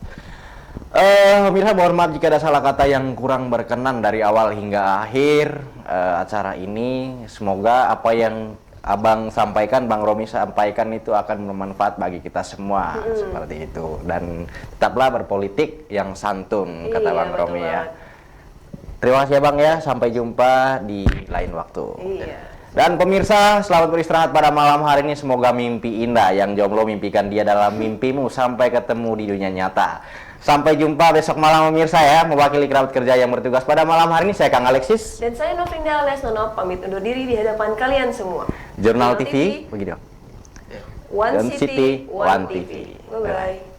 Pemirsa, mohon maaf jika ada salah kata yang kurang berkenan dari awal hingga akhir acara ini. Semoga apa yang Abang sampaikan, Bang Romi sampaikan itu akan bermanfaat bagi kita semua, seperti itu. Dan tetaplah berpolitik yang santun, kata Bang Romi ya. Terima kasih ya Bang ya, sampai jumpa di lain waktu. Dan pemirsa, selamat beristirahat pada malam hari ini. Semoga mimpi indah yang jomblo mimpikan dia dalam mimpimu sampai ketemu di dunia nyata. Sampai jumpa besok malam pemirsa ya, mewakili kerabat kerja yang bertugas pada malam hari ini. Saya Kang Alexis. Dan saya Novrinda alias Nonop, pamit undur diri di hadapan kalian semua. Jurnal TV, begitu. One Dan City, One TV. TV. Bye-bye.